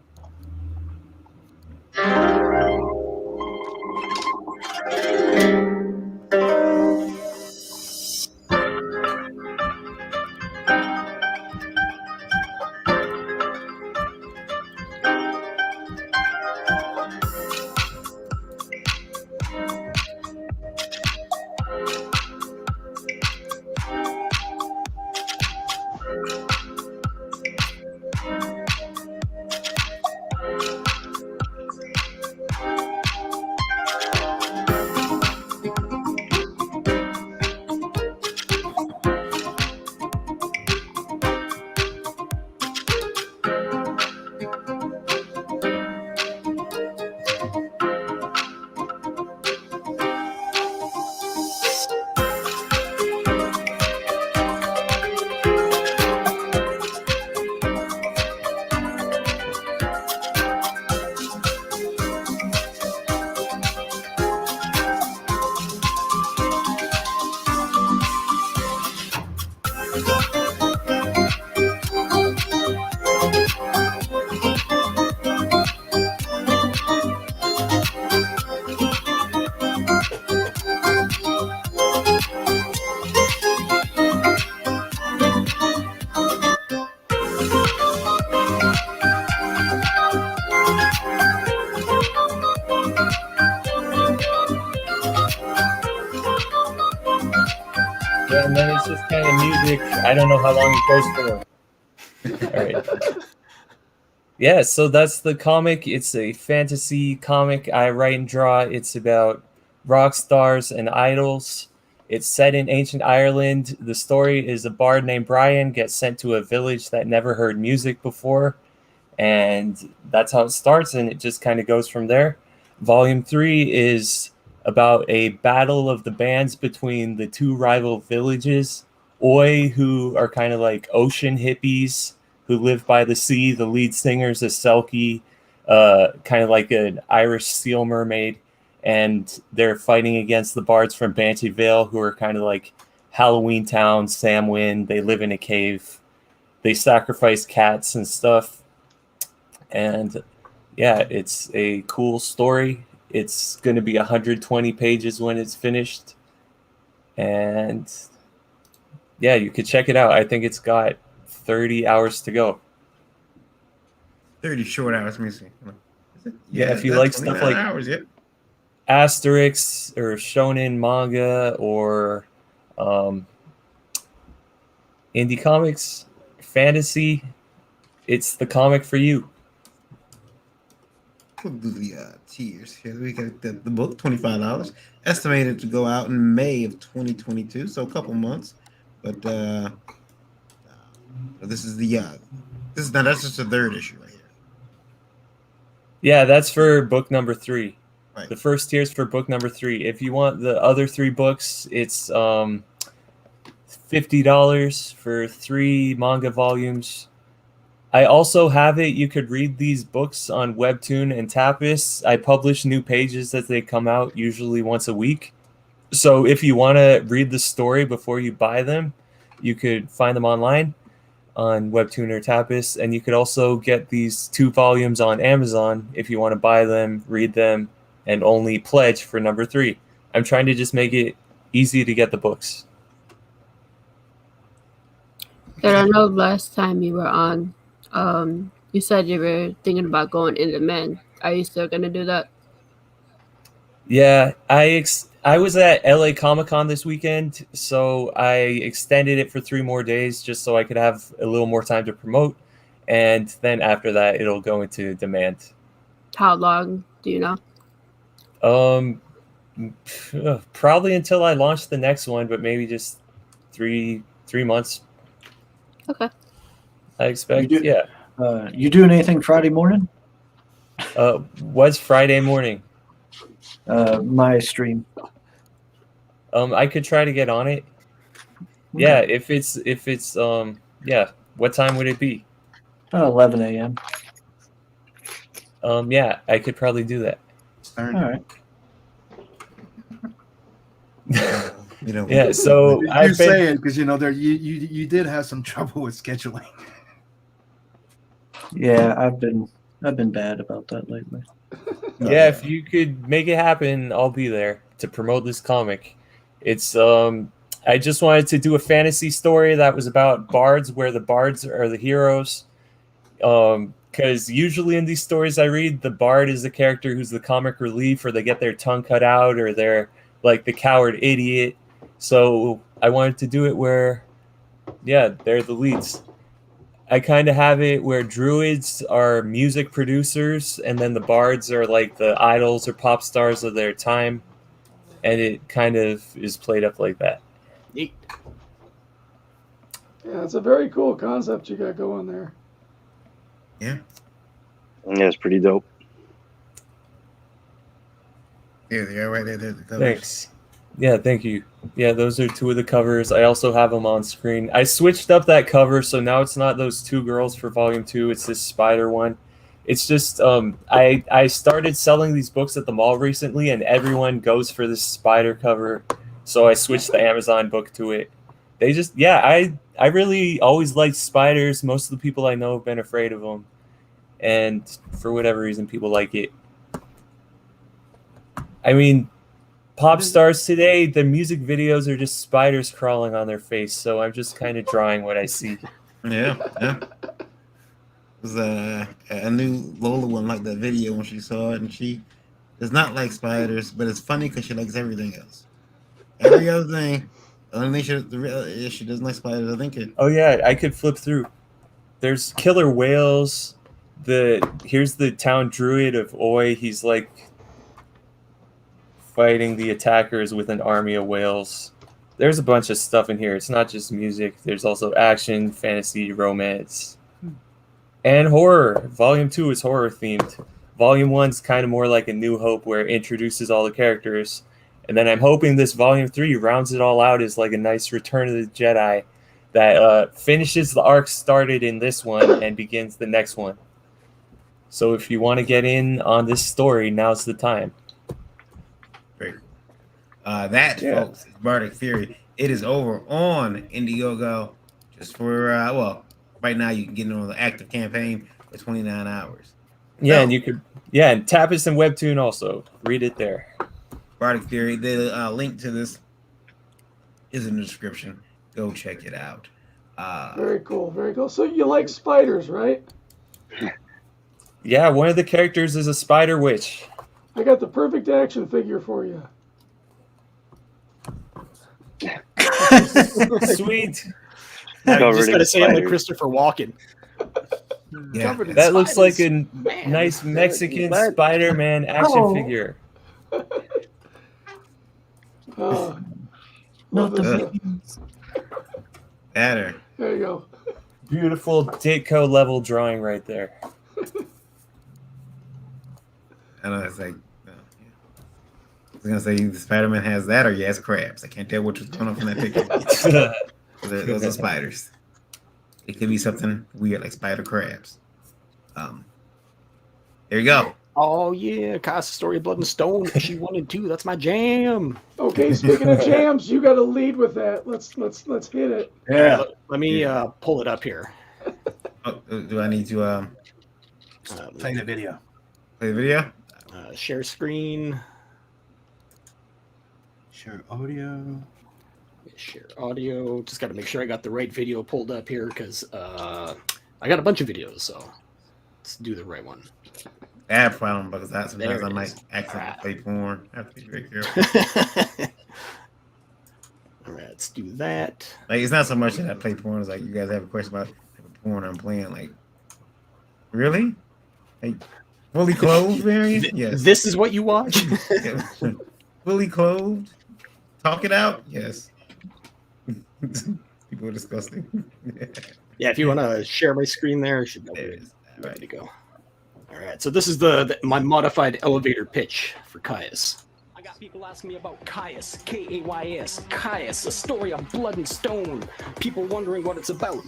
Yeah, and then it's just kind of music. I don't know how long it goes for. All right. Yeah, so that's the comic. It's a fantasy comic. I write and draw. It's about rock stars and idols. It's set in ancient Ireland. The story is a bard named Brian gets sent to a village that never heard music before. And that's how it starts, and it just kind of goes from there. Volume 3 is about a battle of the bands between the two rival villages. Oi, who are kind of like ocean hippies who live by the sea. The lead singer is a Selkie, kind of like an Irish seal mermaid. And they're fighting against the bards from Banshee Vale, who are kind of like Halloween Town, Samhain. They live in a cave. They sacrifice cats and stuff. And yeah, it's a cool story. It's going to be 120 pages when it's finished. And yeah, you could check it out. I think it's got 30 hours to go. 30 short hours. Let me see. Yeah, if you like stuff like hours, yeah. Asterix or shonen manga or indie comics, fantasy, it's the comic for you. We'll do the tiers here. We got the book, $25, estimated to go out in May of 2022, so a couple months. But this is that's just the third issue right here. Yeah, that's for book number 3. Right. The first tier's for book number 3. If you want the other 3 books, it's $50 for 3 manga volumes. I also have it. You could read these books on Webtoon and Tapas. I publish new pages as they come out, usually once a week. So if you want to read the story before you buy them, you could find them online on Webtoon or Tapas. And you could also get these 2 volumes on Amazon if you want to buy them, read them, and only pledge for number 3. I'm trying to just make it easy to get the books. And I know last time you were on, you said you were thinking about going into men. Are you still gonna do that? Yeah, I was at LA Comic Con this weekend, so I extended it for 3 more days just so I could have a little more time to promote, and then after that it'll go into demand. How long do you know? Probably until I launch the next one, but maybe just three months. Okay. I expect. You do, Yeah. You doing anything Friday morning? What's Friday morning? My stream. I could try to get on it. Okay. Yeah, if it's yeah. What time would it be? 11 a.m. Yeah, I could probably do that. All right. You know, Yeah, so you're I've been saying because there you did have some trouble with scheduling. Yeah, I've been bad about that lately. yeah, if you could make it happen, I'll be there to promote this comic. It's I just wanted to do a fantasy story that was about bards where the bards are the heroes. Because usually in these stories I read, the bard is the character who's the comic relief, or they get their tongue cut out, or they're like the coward idiot. So I wanted to do it where, yeah, they're the leads. I kind of have it where druids are music producers, and then the bards are like the idols or pop stars of their time, and it kind of is played up like that. Neat. Yeah, it's a very cool concept you got going there. Yeah. Yeah, it's pretty dope. Yeah, they're right there. The covers. Thanks. Yeah, thank you. Yeah, those are 2 of the covers. I also have them on screen. I switched up that cover, so now it's not those 2 girls for volume 2. It's this spider one. It's just I started selling these books at the mall recently, and everyone goes for this spider cover, so I switched the Amazon book to it. They just I really always liked spiders. Most of the people I know have been afraid of them, and for whatever reason, people like it. I mean, pop stars today, their music videos are just spiders crawling on their face, so I'm just kind of drawing what I see. Yeah. There's a new Lola one like that video when she saw it, and she does not like spiders, but it's funny because she likes everything else. Every other thing. The only thing she doesn't like spiders, I think it. Oh yeah, I could flip through. There's killer whales. Here's the town druid of Oi. He's like fighting the attackers with an army of whales. There's a bunch of stuff in here. It's not just music. There's also action, fantasy, romance, and horror. Volume 2 is horror themed. Volume 1's kind of more like A New Hope, where it introduces all the characters. And then I'm hoping this Volume 3 rounds it all out as like a nice Return of the Jedi that finishes the arc started in this one and begins the next one. So if you want to get in on this story, now's the time. Very cool. Folks, is Bardic Fury. It is over on Indiegogo. Just for right now you can get in on the active campaign for 29 hours. Yeah, and you could and Tapas and Webtoon also. Read it there. Bardic Fury. The link to this is in the description. Go check it out. Very cool, very cool. So you like spiders, right? Yeah, one of the characters is a spider witch. I got the perfect action figure for you. Sweet. I was just gonna say I'm like Christopher Walken. Yeah, that looks like a nice Mexican Spider-Man action figure. Not the Better. There you go. Beautiful Ditko level drawing right there. I know it's like. I was gonna say the Spider-Man has that or he has crabs. I can't tell which was going on from that picture. Those are spiders. It could be something weird like spider crabs. There you go. Oh yeah, Casa Story of Blood and Stone, issue 1 and 2. That's my jam. Okay, speaking of jams, you got to lead with that. Let's hit it. Yeah. Let me pull it up here. Oh, do I need to play the video? Play the video. Share screen. Share audio. Share audio. Just got to make sure I got the right video pulled up here because I got a bunch of videos, so let's do the right one. Bad problem because that sometimes I might accidentally play porn. I have to be very careful. All right, let's do that. Like, it's not so much that I play porn. It's like you guys have a question about the porn I'm playing. Like, really? Like, fully clothed, Marion? Yes. This is what you watch? Fully clothed? Talk it out? Yes. People are disgusting. Yeah, if you want to share my screen there, it should be ready to go. All right, so this is my modified elevator pitch for Caius. I got people asking me about Caius, K-A-Y-S, Caius, a story of blood and stone. People wondering what it's about.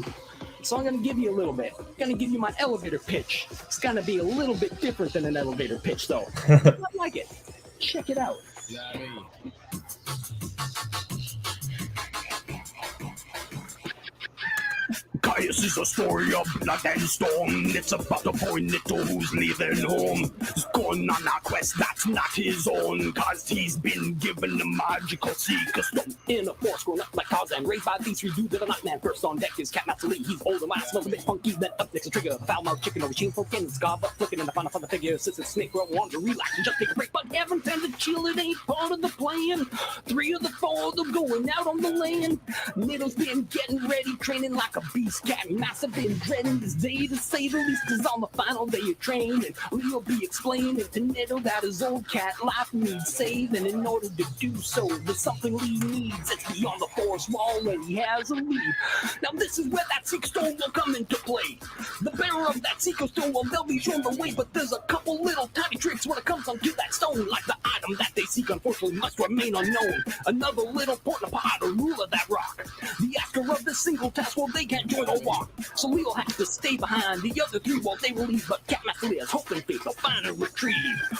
So I'm going to give you a little bit. I'm going to give you my elevator pitch. It's going to be a little bit different than an elevator pitch, though. I like it. Check it out. Caius is a story of blood and stone. It's about a boy little who's leaving home. He's going on a quest that's not his own, cause he's been given a magical seeker stone. In a forest grown up like Tarzan, raised by these three dudes that are not man. First on deck is Cat Matsuli. He's old and last, smells a bit funky. Then up next a trigger, foul-mouthed chicken over chain poking and scarf up flicking in the final figure. Sits a snake row on to relax and just take a break. But every time to chill, it ain't part of the plan. 3 of the 4 they're going out on the land. Needle's been getting ready, training like a beast. Cat Massive been dreading this day to say the least, cause on the final day of training, Lee'll be explaining to Neto that his old cat life needs saving. In order to do so, there's something Lee needs. It's beyond the forest wall and he has a lead. Now this is where that Seeker Stone will come into play. The bearer of that Seeker Stone, well, they'll be shown the way, but there's a couple little tiny tricks when it comes onto that stone, like the item that they seek unfortunately must remain unknown. Another little portapod, a rule of that rock. The asker of this single task, well, they can't join or walk, so we'll have to stay behind. The other 3 while they will leave, but Cat Master has hope and faith they'll find and retrieve.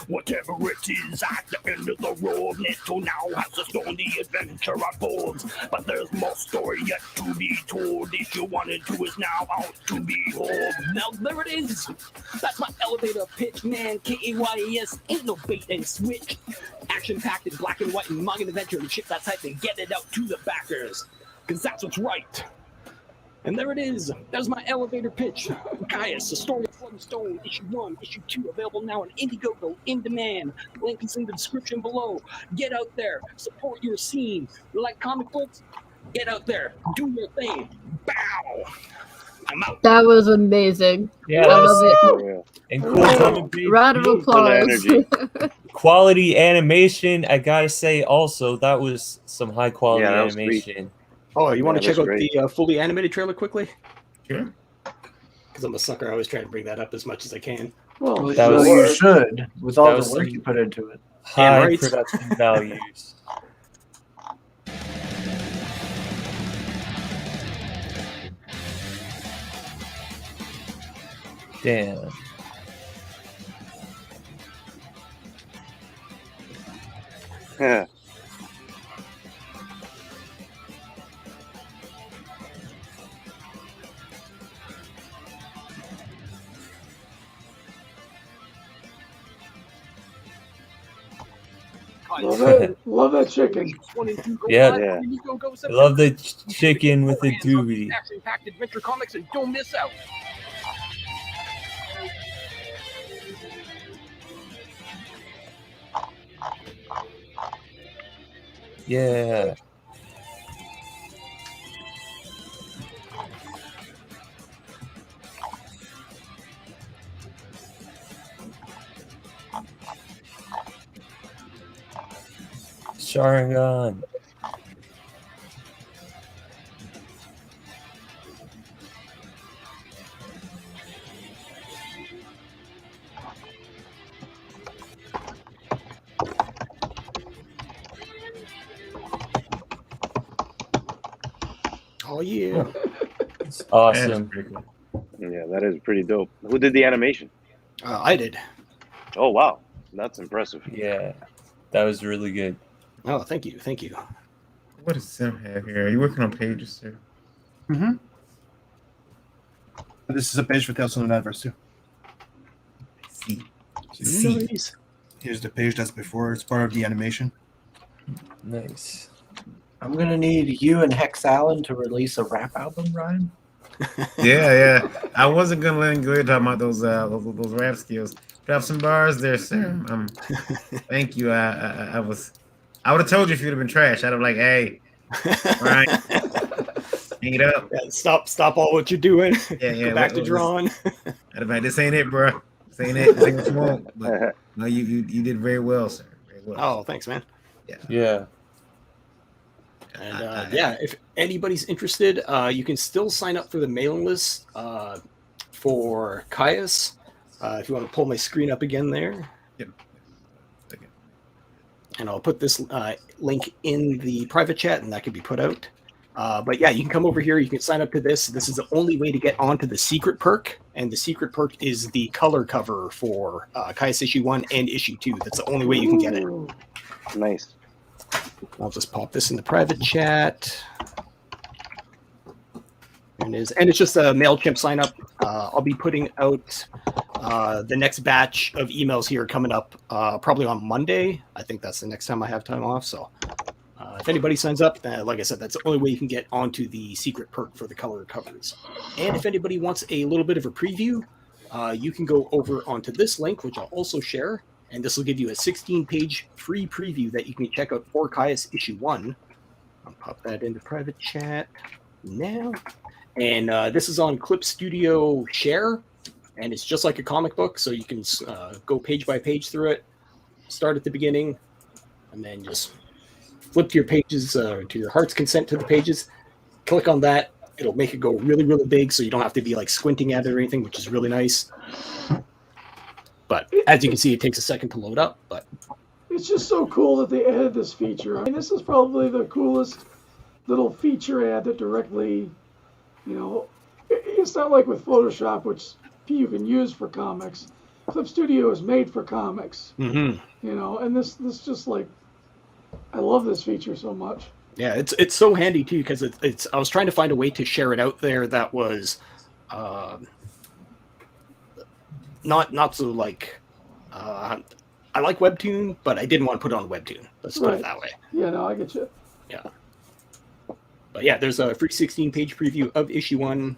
Whatever it is at the end of the road, Neto now has a stone, the adventure unfolds. But there's more story yet to be told. If you wanted to, is now out to behold. Now there it is. That's my elevator pitch, man. K-A-Y-A-S, ain't no bait and switch. Action-packed in black and white and manga adventure and shit that type and get it out to the backers, cause that's what's right. And there it is. There's my elevator pitch. Caius, a story of blood and stone, issue 1, issue 2, available now on Indiegogo, in demand. Link is in the description below. Get out there, support your scene. You like comic books? Get out there, do your thing. Bow. I'm out. That was amazing. Yeah, I that love was it. and cool comic book. Round of applause. Quality animation. I gotta say, also that was some high quality Yeah, that was animation. Oh, you want to check out great. the fully animated trailer quickly? Sure. Because I'm a sucker. I always try to bring that up as much as I can. Well, That was- you should, with all that the was work some you put into it. High right. production values. Damn. Yeah. Love that chicken. Yeah. Yeah. I love the chicken with the doobie. Action-packed adventure comics and don't miss out. Yeah. Sharingan. Oh yeah. It's awesome. Yeah, that is pretty dope. Who did the animation? I did. Oh wow, that's impressive. Yeah. That was really good. Oh, thank you. Thank you. What does Sim have here? Are you working on pages, sir? Mm-hmm. This is a page for Tales from the Universe too. Nice. Here's the page that's before. It's part of the animation. Nice. I'm gonna need you and Hex Allen to release a rap album, Ryan. Yeah. I wasn't gonna let him go ahead talking about those rap skills. Drop some bars there, sir. Thank you. I would have told you if you'd have been trash. I'd have like, hey, Ryan, hang it up. Yeah, stop all what you're doing. Yeah. Go back to drawing. I'd have been like, this ain't it, bro. This ain't it. This ain't what you want. But no, you did very well, sir. Very well. Oh, thanks, man. Yeah. And if anybody's interested, you can still sign up for the mailing list for Caius. If you want to pull my screen up again there. Yep. And I'll put this link in the private chat, and that can be put out. But yeah, you can come over here. You can sign up to this. This is the only way to get onto the secret perk, and the secret perk is the color cover for Caius issue 1 and issue 2. That's the only way you can get it. Nice. I'll just pop this in the private chat. There it is. And it's just a MailChimp sign up. I'll be putting out the next batch of emails here coming up probably on Monday. I think that's the next time I have time off. So if anybody signs up, like I said, that's the only way you can get onto the secret perk for the color covers. And if anybody wants a little bit of a preview, you can go over onto this link, which I'll also share. And this will give you a 16-page free preview that you can check out for Caius issue 1. I'll pop that into private chat now. And this is on Clip Studio Share. And it's just like a comic book, so you can go page by page through it. Start at the beginning, and then just flip to your pages, to your heart's consent to the pages. Click on that. It'll make it go really, really big, so you don't have to be like squinting at it or anything, which is really nice. But as you can see, it takes a second to load up. But it's just so cool that they added this feature. I mean, this is probably the coolest little feature ad that directly, it's not like with Photoshop, which you can use for comics. Clip Studio is made for comics. Mm-hmm. And this just like, I love this feature so much. Yeah, it's so handy too, because it's. I was trying to find a way to share it out there that was, not so like, I like Webtoon, but I didn't want to put it on Webtoon. Let's put it that way. Yeah, no, I get you. Yeah. But yeah, there's a free 16-page preview of issue 1.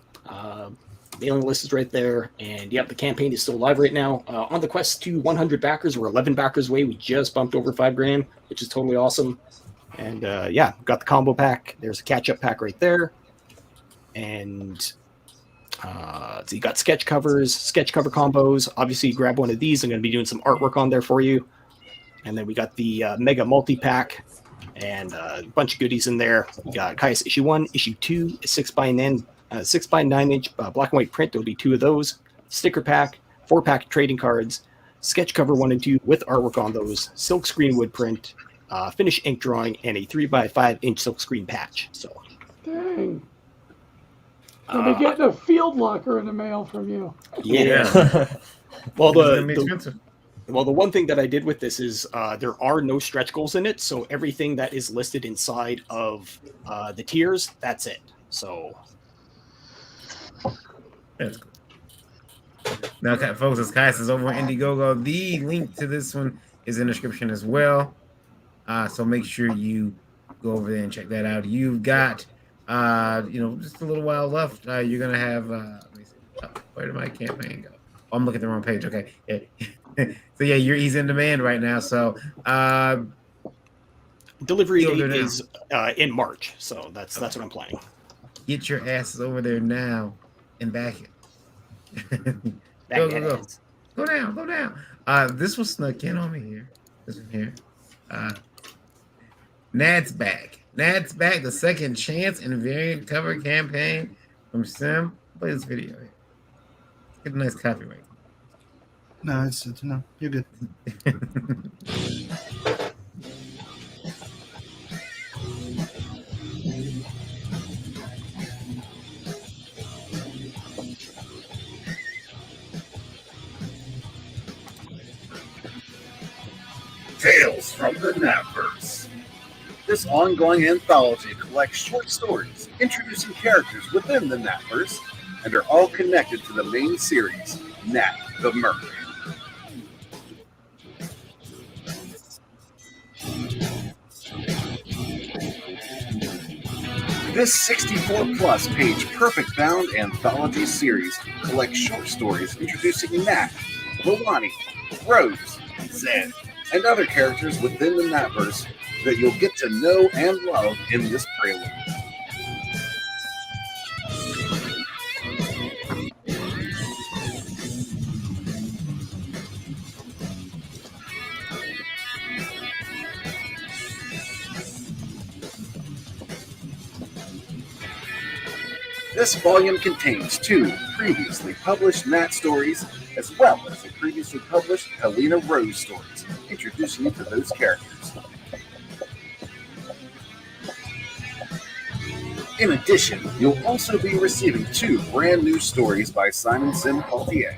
Mailing list is right there. And yep, the campaign is still live right now. On the quest to 100 backers, we're 11 backers away. We just bumped over $5,000, which is totally awesome. And got the combo pack. There's a catch-up pack right there. And so you got sketch cover combos. Obviously, grab one of these. I'm going to be doing some artwork on there for you. And then we got the mega multi-pack and a bunch of goodies in there. We got Caius issue 1, issue 2, a 6x9 inch black and white print. There'll be 2 of those. Sticker pack, 4-pack trading cards, sketch cover 1 and 2 with artwork on those, silk screen wood print, finish ink drawing, and a 3x5 inch silk screen patch. So, dang. I'll be getting a field locker in the mail from you. Yeah. Well, the one thing that I did with this is there are no stretch goals in it, so everything that is listed inside of the tiers, that's it. So that's cool. Now, folks, as Caius is over on Indiegogo, the link to this one is in the description as well. So make sure you go over there and check that out. You've got just a little while left. You're gonna have. Let me see. Where did my campaign go? Oh, I'm looking at the wrong page. Okay. Yeah. So yeah, he's in demand right now. So delivery date is in March. So that's what I'm planning. Get your asses over there now and back it. Go down. This was snuck in on me here. This one here. Nad's back. The second chance and variant cover campaign from Sim. Play this video here. Get a nice copyright. No, no, you're good. Tales from the Napverse. This ongoing anthology collects short stories introducing characters within the Napverse, and are all connected to the main series, Nap the Merc. This 64-plus page perfect-bound anthology series collects short stories introducing Nat, Lawani, Rose, Zed, and other characters within the Natverse that you'll get to know and love in this prelude. This volume contains 2 previously published Nat stories, as well as the previously published Helena Rose stories, introducing you to those characters. In addition, you'll also be receiving 2 brand new stories by Simon Sim Peltier.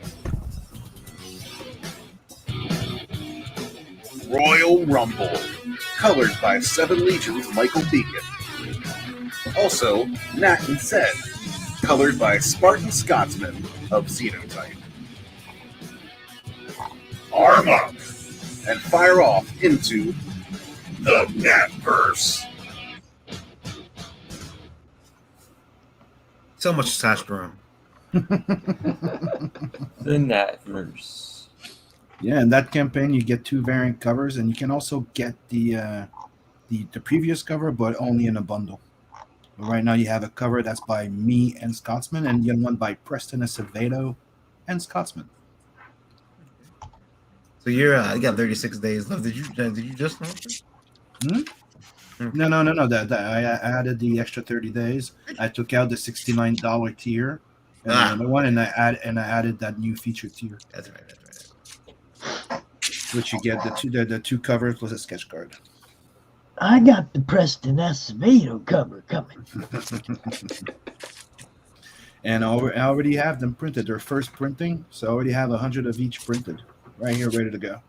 Royal Rumble, colored by Seven Legions Michael Beacon. Also, Nat and Zed, colored by Spartan Scotsman of Xenotype. Arm up and fire off into the Natverse. So much testosterone. The Natverse. Yeah, in that campaign, you get 2 variant covers, and you can also get the previous cover, but only in a bundle. But right now, you have a cover that's by me and Scotsman, and the other one by Preston Acevedo and Scotsman. So you got 36 days left. Did you just launch it? No. That I added the extra 30 days. I took out the $69 tier, and another one, and I added that new feature tier. That's right. Which you get the 2 covers plus a sketch card. I got the Preston Acevedo cover coming. And I already have them printed. They're first printing, so I already have 100 of each printed right here, ready to go.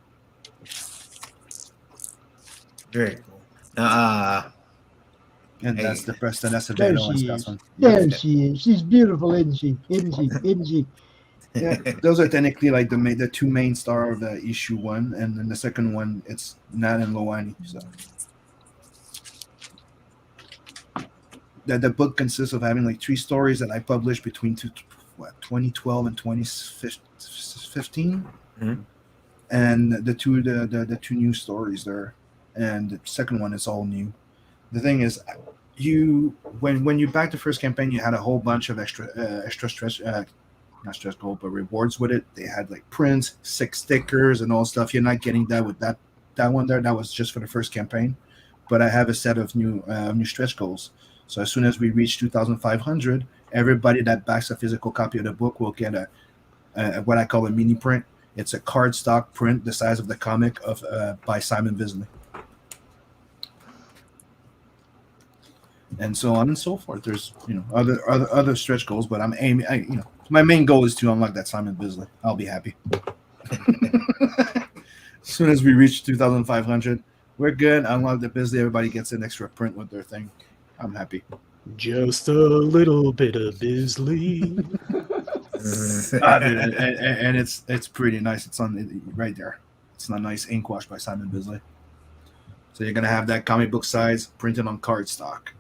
Very cool. And that's the Preston Acevedo and Scotsman. There she is. She's beautiful, isn't she? Isn't she? Yeah, those are technically like the 2 main star of the issue 1, and then the second one it's Nat and Lawani. So the book consists of having like 3 stories that I published between 2012 and 2015, and the two new stories there, and the second one is all new. The thing is, when you backed the first campaign, you had a whole bunch of extra stretch. Not stretch goal, but rewards with it. They had like prints, 6 stickers, and all stuff. You're not getting that with that one there. That was just for the first campaign. But I have a set of new stretch goals. So as soon as we reach 2,500, everybody that backs a physical copy of the book will get a what I call a mini print. It's a cardstock print the size of the comic of by Simon Bisley. And so on and so forth. There's other stretch goals, but I'm aiming. My main goal is to unlock that Simon Bisley. I'll be happy. As soon as we reach 2,500, we're good. Unlock the Bisley. Everybody gets an extra print with their thing. I'm happy. Just a little bit of Bisley. And it's pretty nice. It's on right there. It's a nice ink wash by Simon Bisley. So you're gonna have that comic book size printed on cardstock.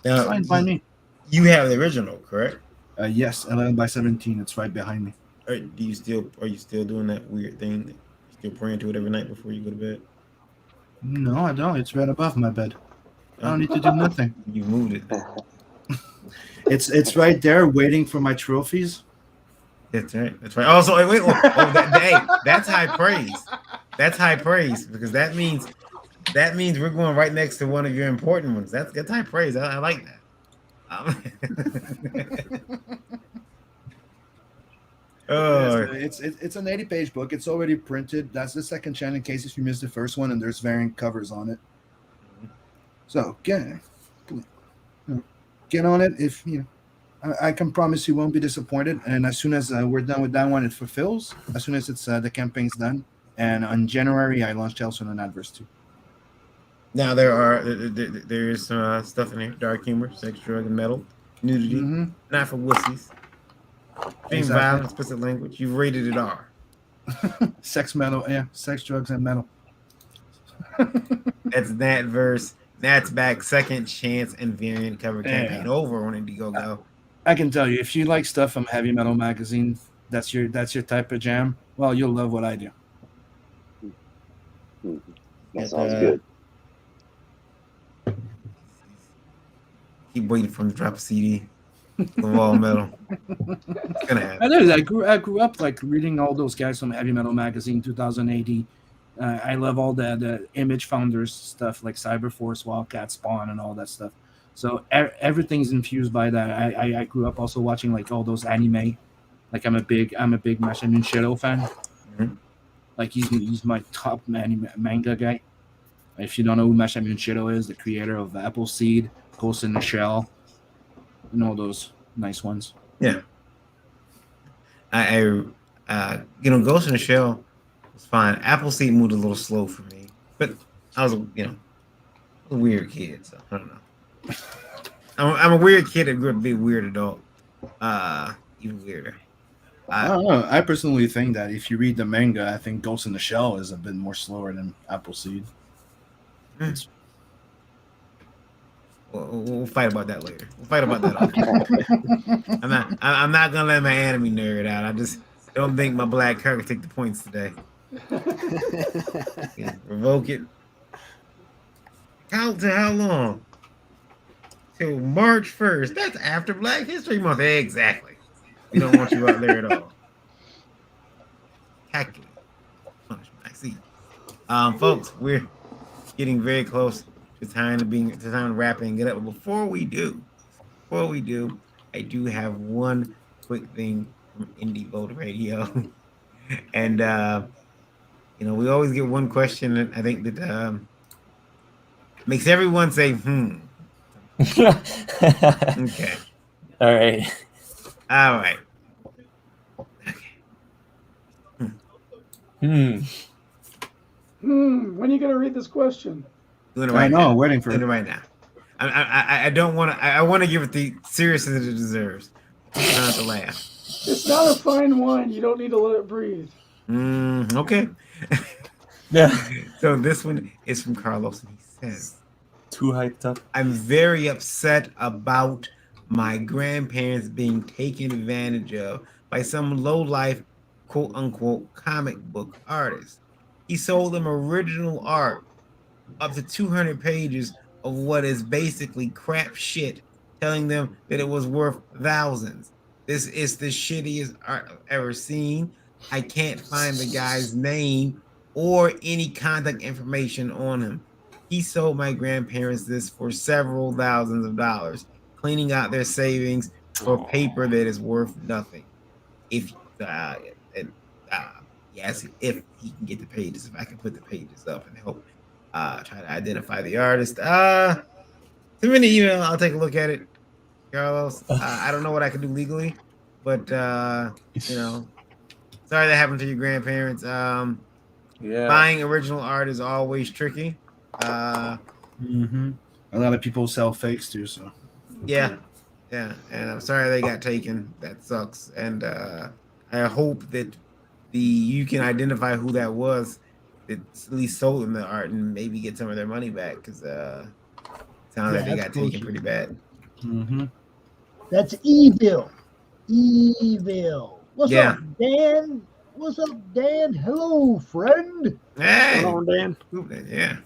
Fine by me. You have the original, correct? Yes, 11 by 17. It's right behind me. Are you still doing that weird thing? You still praying to it every night before you go to bed? No, I don't. It's right above my bed. I don't need to do nothing. You moved it. It's right there waiting for my trophies. That's right. Also, wait. That's high praise. That's high praise because that means we're going right next to one of your important ones. That's high praise. I like that. Yes, it's an 80-page book. It's already printed. That's the second channel in case if you missed the first one, and there's variant covers on it. So get on it. If I can promise you won't be disappointed. And as soon as we're done with that one, it fulfills. As soon as it's the campaign's done, and on January I launched Tales from the Adverse too. Now there is some stuff in here: dark humor, sex, drug, and metal, nudity, not for wussies, extreme violence, explicit language. You've rated it R. Sex, metal, sex, drugs, and metal. That's Natverse That's back. Second chance and variant cover campaign over on Indiegogo. I can tell you, if you like stuff from Heavy Metal Magazine, that's your type of jam. Well, you'll love what I do. That sounds good. Keep waiting for him to drop a CD. Of all metal. It's gonna happen. I grew up like reading all those guys from Heavy Metal Magazine, 2080. I love all the Image Founders stuff like Cyberforce, Wildcat, Spawn, and all that stuff. So everything's infused by that. I grew up also watching like all those anime. Like I'm a big Masahiro Shirow fan. Mm-hmm. Like he's my top manga guy. If you don't know who Masahiro Shirow is, the creator of Appleseed, Ghost in the Shell, and all those nice ones. Yeah. I Ghost in the Shell was fine. Appleseed moved a little slow for me, but I was, a weird kid, so I don't know. I'm a weird kid that grew up to be a weird adult. Even weirder. I don't know. I personally think that if you read the manga, I think Ghost in the Shell is a bit more slower than Appleseed. We'll fight about that later. We'll fight about that. I'm not gonna let my anime nerd out. I just don't think my black Kirk can take the points today. Revoke it. Count to how long? Till March 1st. That's after Black History Month. Exactly. We don't want you out there at all. Calculate. Punishment. I see. Folks, we're getting very close to time to wrapping it up. But before we do, I do have one quick thing from Indie Vote Radio. And we always get one question that I think that makes everyone say, Okay. All right. Okay. When are you going to read this question? Doing it right now. Waiting for it right now. I don't want to. I want to give it the seriousness it deserves. Not to laugh. It's not a fine wine. You don't need to let it breathe. Okay. Yeah. So this one is from Carlos, and he says, "Too hyped up. I'm very upset about my grandparents being taken advantage of by some low-life, quote-unquote, comic book artist. He sold them original art, up to 200 pages of what is basically crap shit, telling them that it was worth thousands. This is the shittiest art I've ever seen. I can't find the guy's name or any contact information on him. He sold my grandparents this for several thousands of dollars, cleaning out their savings for paper that is worth nothing. If if he can get the pages, if I can put the pages up and help try to identify the artist. Send me an email. I'll take a look at it, Carlos. I don't know what I can do legally, but sorry that happened to your grandparents. Buying original art is always tricky. A lot of people sell fakes too, so yeah, and I'm sorry they got taken. That sucks, and I hope that you can identify who that was that at least sold them the art and maybe get some of their money back, because sounds like they got taken pretty bad. That's evil. What's Yeah. up, Dan? What's up, Dan? Hello, friend. Hey, Hello, Dan. Yeah.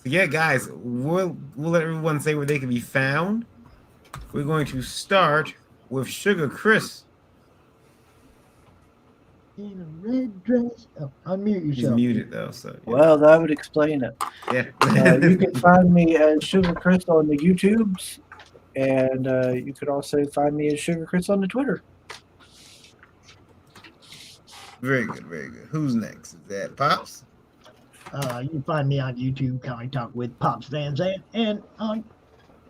So yeah, guys, we'll let everyone say where they can be found. We're going to start with Sugar Chris. In a red dress. Oh, unmute He's yourself. muted though, so yeah. Well, that would explain it. Yeah. You can find me as Sugar Chris on the YouTubes, and you could also find me as Sugar Chris on the Twitter. Very good, very good. Who's next? Is that Pops? You can find me on YouTube, Comic Talk with Pops Van Zandt, and on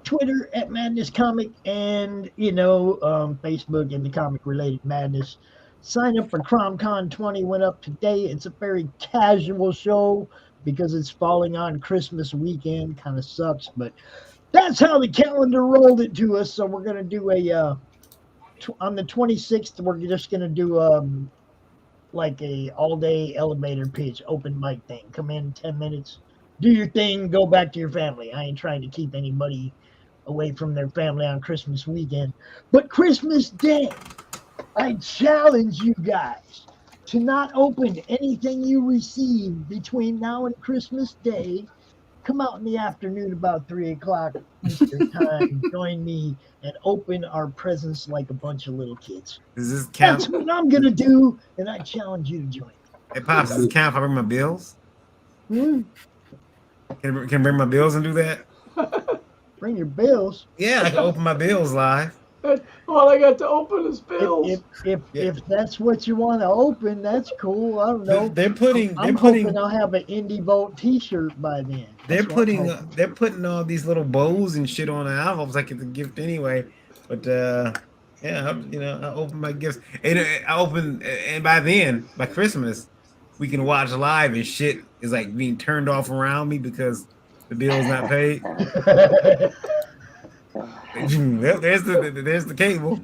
Twitter at Madness Comic, and Facebook and the Comic Related Madness. Sign up for CromCon 20 went up today. It's a very casual show because it's falling on Christmas weekend. Kind of sucks, but that's how the calendar rolled it to us. So we're gonna do on the 26th. We're just gonna do like a all-day elevator pitch, open mic thing. Come in 10 minutes, do your thing, go back to your family. I ain't trying to keep anybody away from their family on Christmas weekend. But Christmas Day, I challenge you guys to not open anything you receive between now and Christmas Day. Come out in the afternoon about 3 o'clock Eastern time. Join me and open our presents like a bunch of little kids. Does this count? That's what I'm going to do, and I challenge you to join me. Hey, Pops, does this count if I bring my bills? Hmm? Can I bring my bills and do that? Bring your bills. Yeah, I can open my bills live. All I got to open is bills. If that's what you want to open, that's cool. I don't know. They're putting. I'm hoping I'll have an Indie Vote T-shirt by then. They're putting all these little bows and shit on the albums like it's a gift anyway. But yeah, I open my gifts. And and by then, by Christmas, we can watch live and shit is like being turned off around me because the bill's not paid. There's the cable.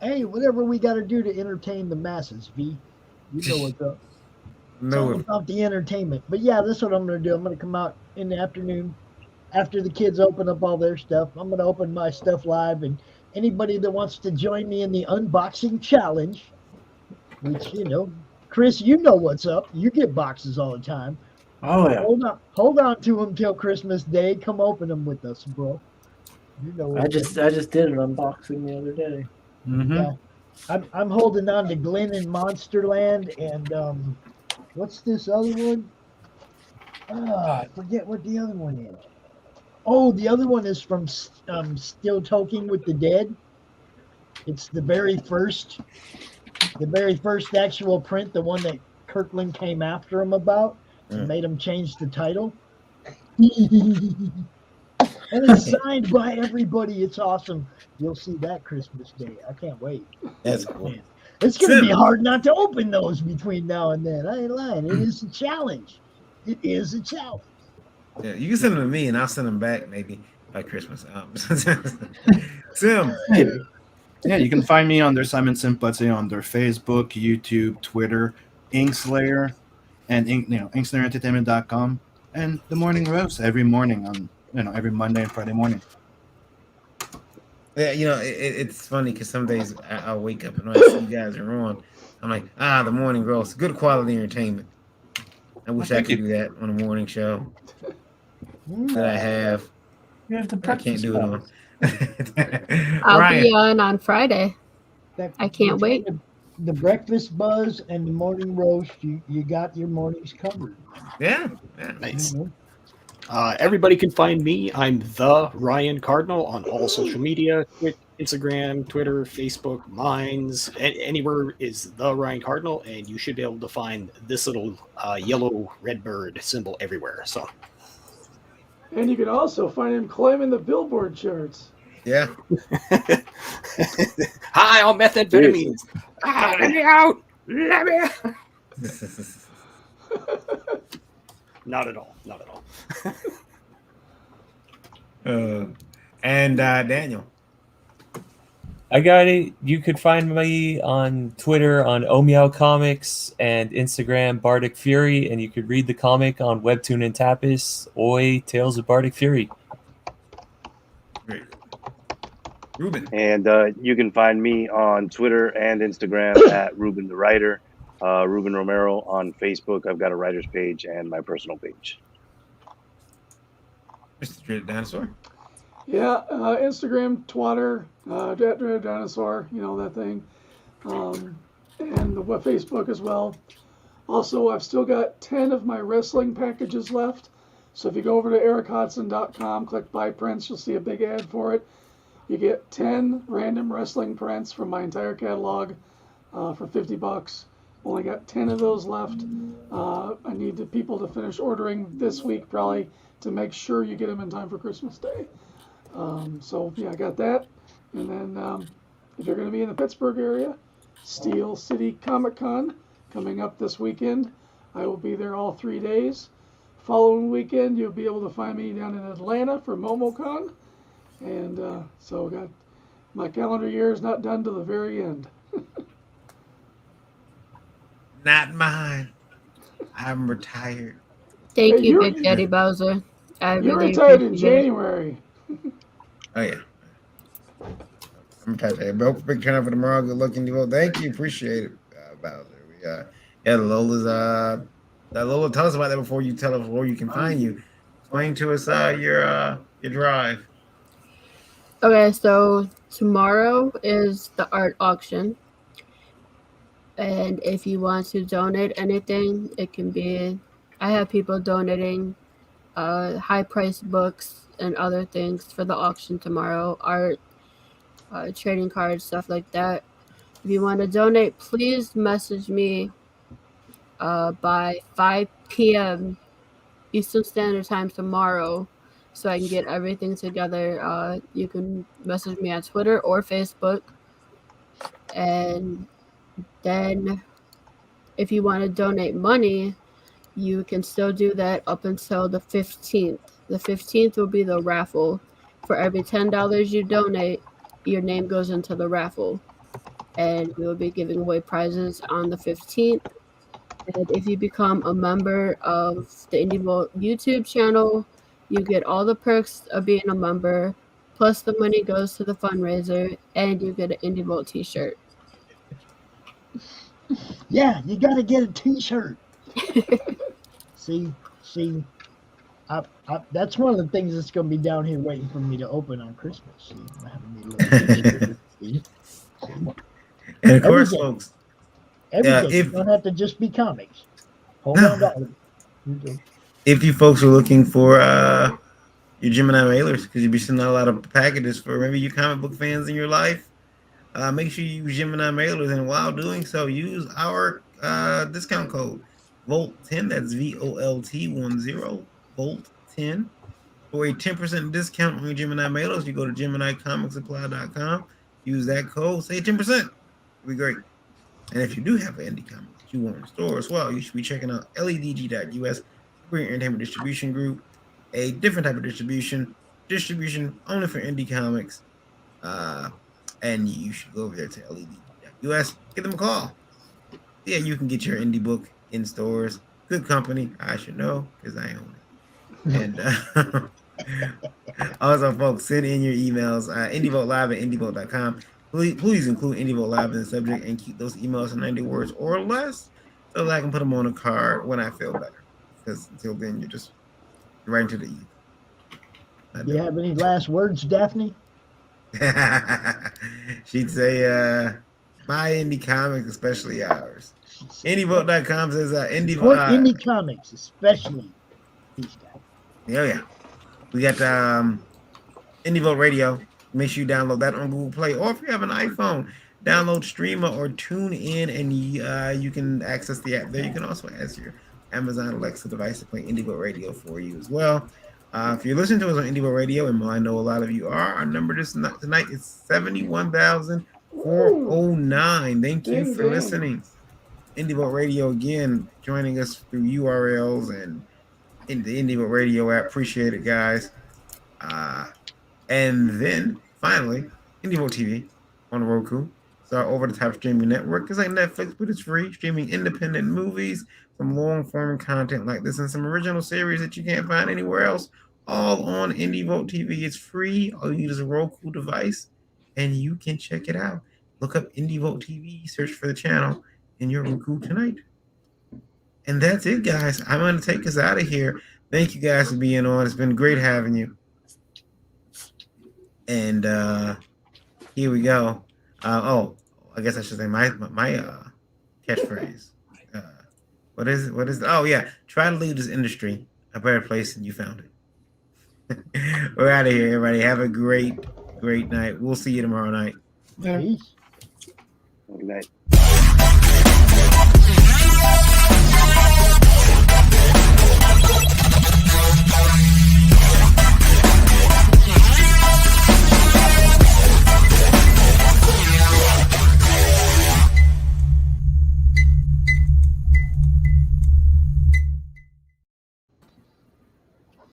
Hey, whatever we got to do to entertain the masses, V. You know what's up. It's all about the entertainment. But yeah, that's what I'm going to do. I'm going to come out in the afternoon after the kids open up all their stuff. I'm going to open my stuff live, and anybody that wants to join me in the unboxing challenge, which, Chris, you know what's up. You get boxes all the time. Oh, yeah. Hold on to them till Christmas Day. Come open them with us, bro. You know I just did an unboxing the other day. Mm-hmm. Yeah. I'm holding on to Glenn and Monsterland, and what's this other one? I forget what the other one is. Oh, the other one is from Still Talking with the Dead. It's the very first actual print, the one that Kirkland came after him about and made him change the title. And it's signed by everybody. It's awesome. You'll see that Christmas Day. I can't wait. That's cool. It's going to be hard not to open those between now and then. I ain't lying. It is a challenge. It is a challenge. Yeah, you can send them to me, and I'll send them back maybe by Christmas. Sim. Yeah, you can find me under Simon Simpletty on their Facebook, YouTube, Twitter, Inkslayer, and inkslayerintertainment.com, and the Morning Roast every morning on every Monday and Friday morning. Yeah, it's funny because some days I'll wake up and when I see you guys are on, I'm like, the Morning Roast, good quality entertainment. I wish I could do that on a morning show that I have. You have the I can't do it on. I'll be on Friday. I can't wait. The breakfast buzz and the morning roast, you got your mornings covered. Yeah. Nice. Everybody can find me. I'm the Ryan Cardinal on all social media: Instagram, Twitter, Facebook, Minds. Anywhere is the Ryan Cardinal, and you should be able to find this little yellow red bird symbol everywhere. So, and you can also find him climbing the Billboard charts. Yeah. Hi, on methamphetamines. Let me out! Let me out! Not at all. Not at all. And Daniel. I got it. You could find me on Twitter on Omeow Comics and Instagram Bardic Fury, and you could read the comic on Webtoon and Tapas. Oi, Tales of Bardic Fury. Great. Ruben. And you can find me on Twitter and Instagram at Ruben the Writer. Ruben Romero on Facebook. I've got a writer's page and my personal page. Mr. Dreaded Dinosaur. Yeah, Instagram, Twitter, Dreaded Dinosaur, that thing. And the Facebook as well. Also, I've still got 10 of my wrestling packages left. So if you go over to erichodson.com, click Buy Prints, you'll see a big ad for it. You get 10 random wrestling prints from my entire catalog for $50. Only got 10 of those left. I need the people to finish ordering this week probably to make sure you get them in time for Christmas Day. So yeah, I got that. And then if you're going to be in the Pittsburgh area, Steel City Comic Con coming up this weekend. I will be there all 3 days. Following weekend, you'll be able to find me down in Atlanta for MomoCon. And so got my calendar year is not done to the very end. Not mine. I'm retired. Thank Hey, you, Big Daddy Bowser. I You really retired in appreciate it. January. Oh yeah. I'm touching. Hey, bro, big turn up for tomorrow. Good luck, Indigo. Thank you. Appreciate it, Bowser. We yeah, Lola's Lola, tell us about that before you tell us where you can find you. Explain to us your drive. Okay, so tomorrow is the art auction. And if you want to donate anything, it can be. I have people donating high priced books and other things for the auction tomorrow, art, trading cards, stuff like that. If you want to donate, please message me by 5 p.m. Eastern Standard Time tomorrow so I can get everything together. You can message me on Twitter or Facebook. And then if you want to donate money, you can still do that up until the 15th. The 15th will be the raffle. For every $10 you donate, your name goes into the raffle. And we will be giving away prizes on the 15th. And if you become a member of the Indie Vault YouTube channel, you get all the perks of being a member, plus the money goes to the fundraiser, and you get an Indie Vault t-shirt. Yeah, you got to get a T-shirt. see, that's one of the things that's going to be down here waiting for me to open on Christmas. See, I'm having me a little T-shirt. See? And of course, Everything. folks, Everything. if You don't have to just be comics. Hold on to it. if you folks are looking for your Gemini mailers, because you'll be sending out a lot of packages for maybe you comic book fans in your life, make sure you use Gemini mailers, and while doing so, use our discount code VOLT10. That's VOLT10 VOLT10 for a 10% discount on your Gemini mailers. You go to GeminiComicSupply.com, use that code, save 10%. It'll be great. And if you do have an indie comic that you want in store as well, you should be checking out ledg.us, Green Entertainment Distribution Group, a different type of distribution only for indie comics. And you should go over there to ledg.us, give them a call. Yeah, you can get your indie book in stores. Good company, I should know because I own it. And also, folks, send in your emails, indievote@indievote.com. Please include Indievote Live in the subject and keep those emails to 90 words or less so that I can put them on a card when I feel better. Because until then, you're just right into the eve. Do you have any last words, Daphne? She'd say, buy indie comics, especially ours. Indievote.com says Support indie comics, especially these guys. Yeah. We got Indievote Radio. Make sure you download that on Google Play, or if you have an iPhone, download Streamer or Tune In, and you can access the app there. You can also ask your Amazon Alexa device to play Indievote Radio for you as well. If you're listening to us on Indievote Radio, and I know a lot of you are, our number tonight is 71,409. Thank you for listening. Indievote Radio again, joining us through URLs and in the Indievote Radio app. Appreciate it, guys. And then finally, Indievote TV on Roku. It's our over-the-top streaming network. It's like Netflix, but it's free, streaming independent movies, some long-form content like this, and some original series that you can't find anywhere else, all on Indievote TV. It's free. All you need is a Roku device, and you can check it out. Look up Indievote TV, search for the channel in your Roku tonight. And that's it, guys. I'm going to take us out of here. Thank you guys for being on. It's been great having you. And here we go. I guess I should say my catchphrase. What is it? Oh yeah, try to leave this industry a better place than you found it. We're out of here, everybody. Have a great night. We'll see you tomorrow night. Peace. Good night.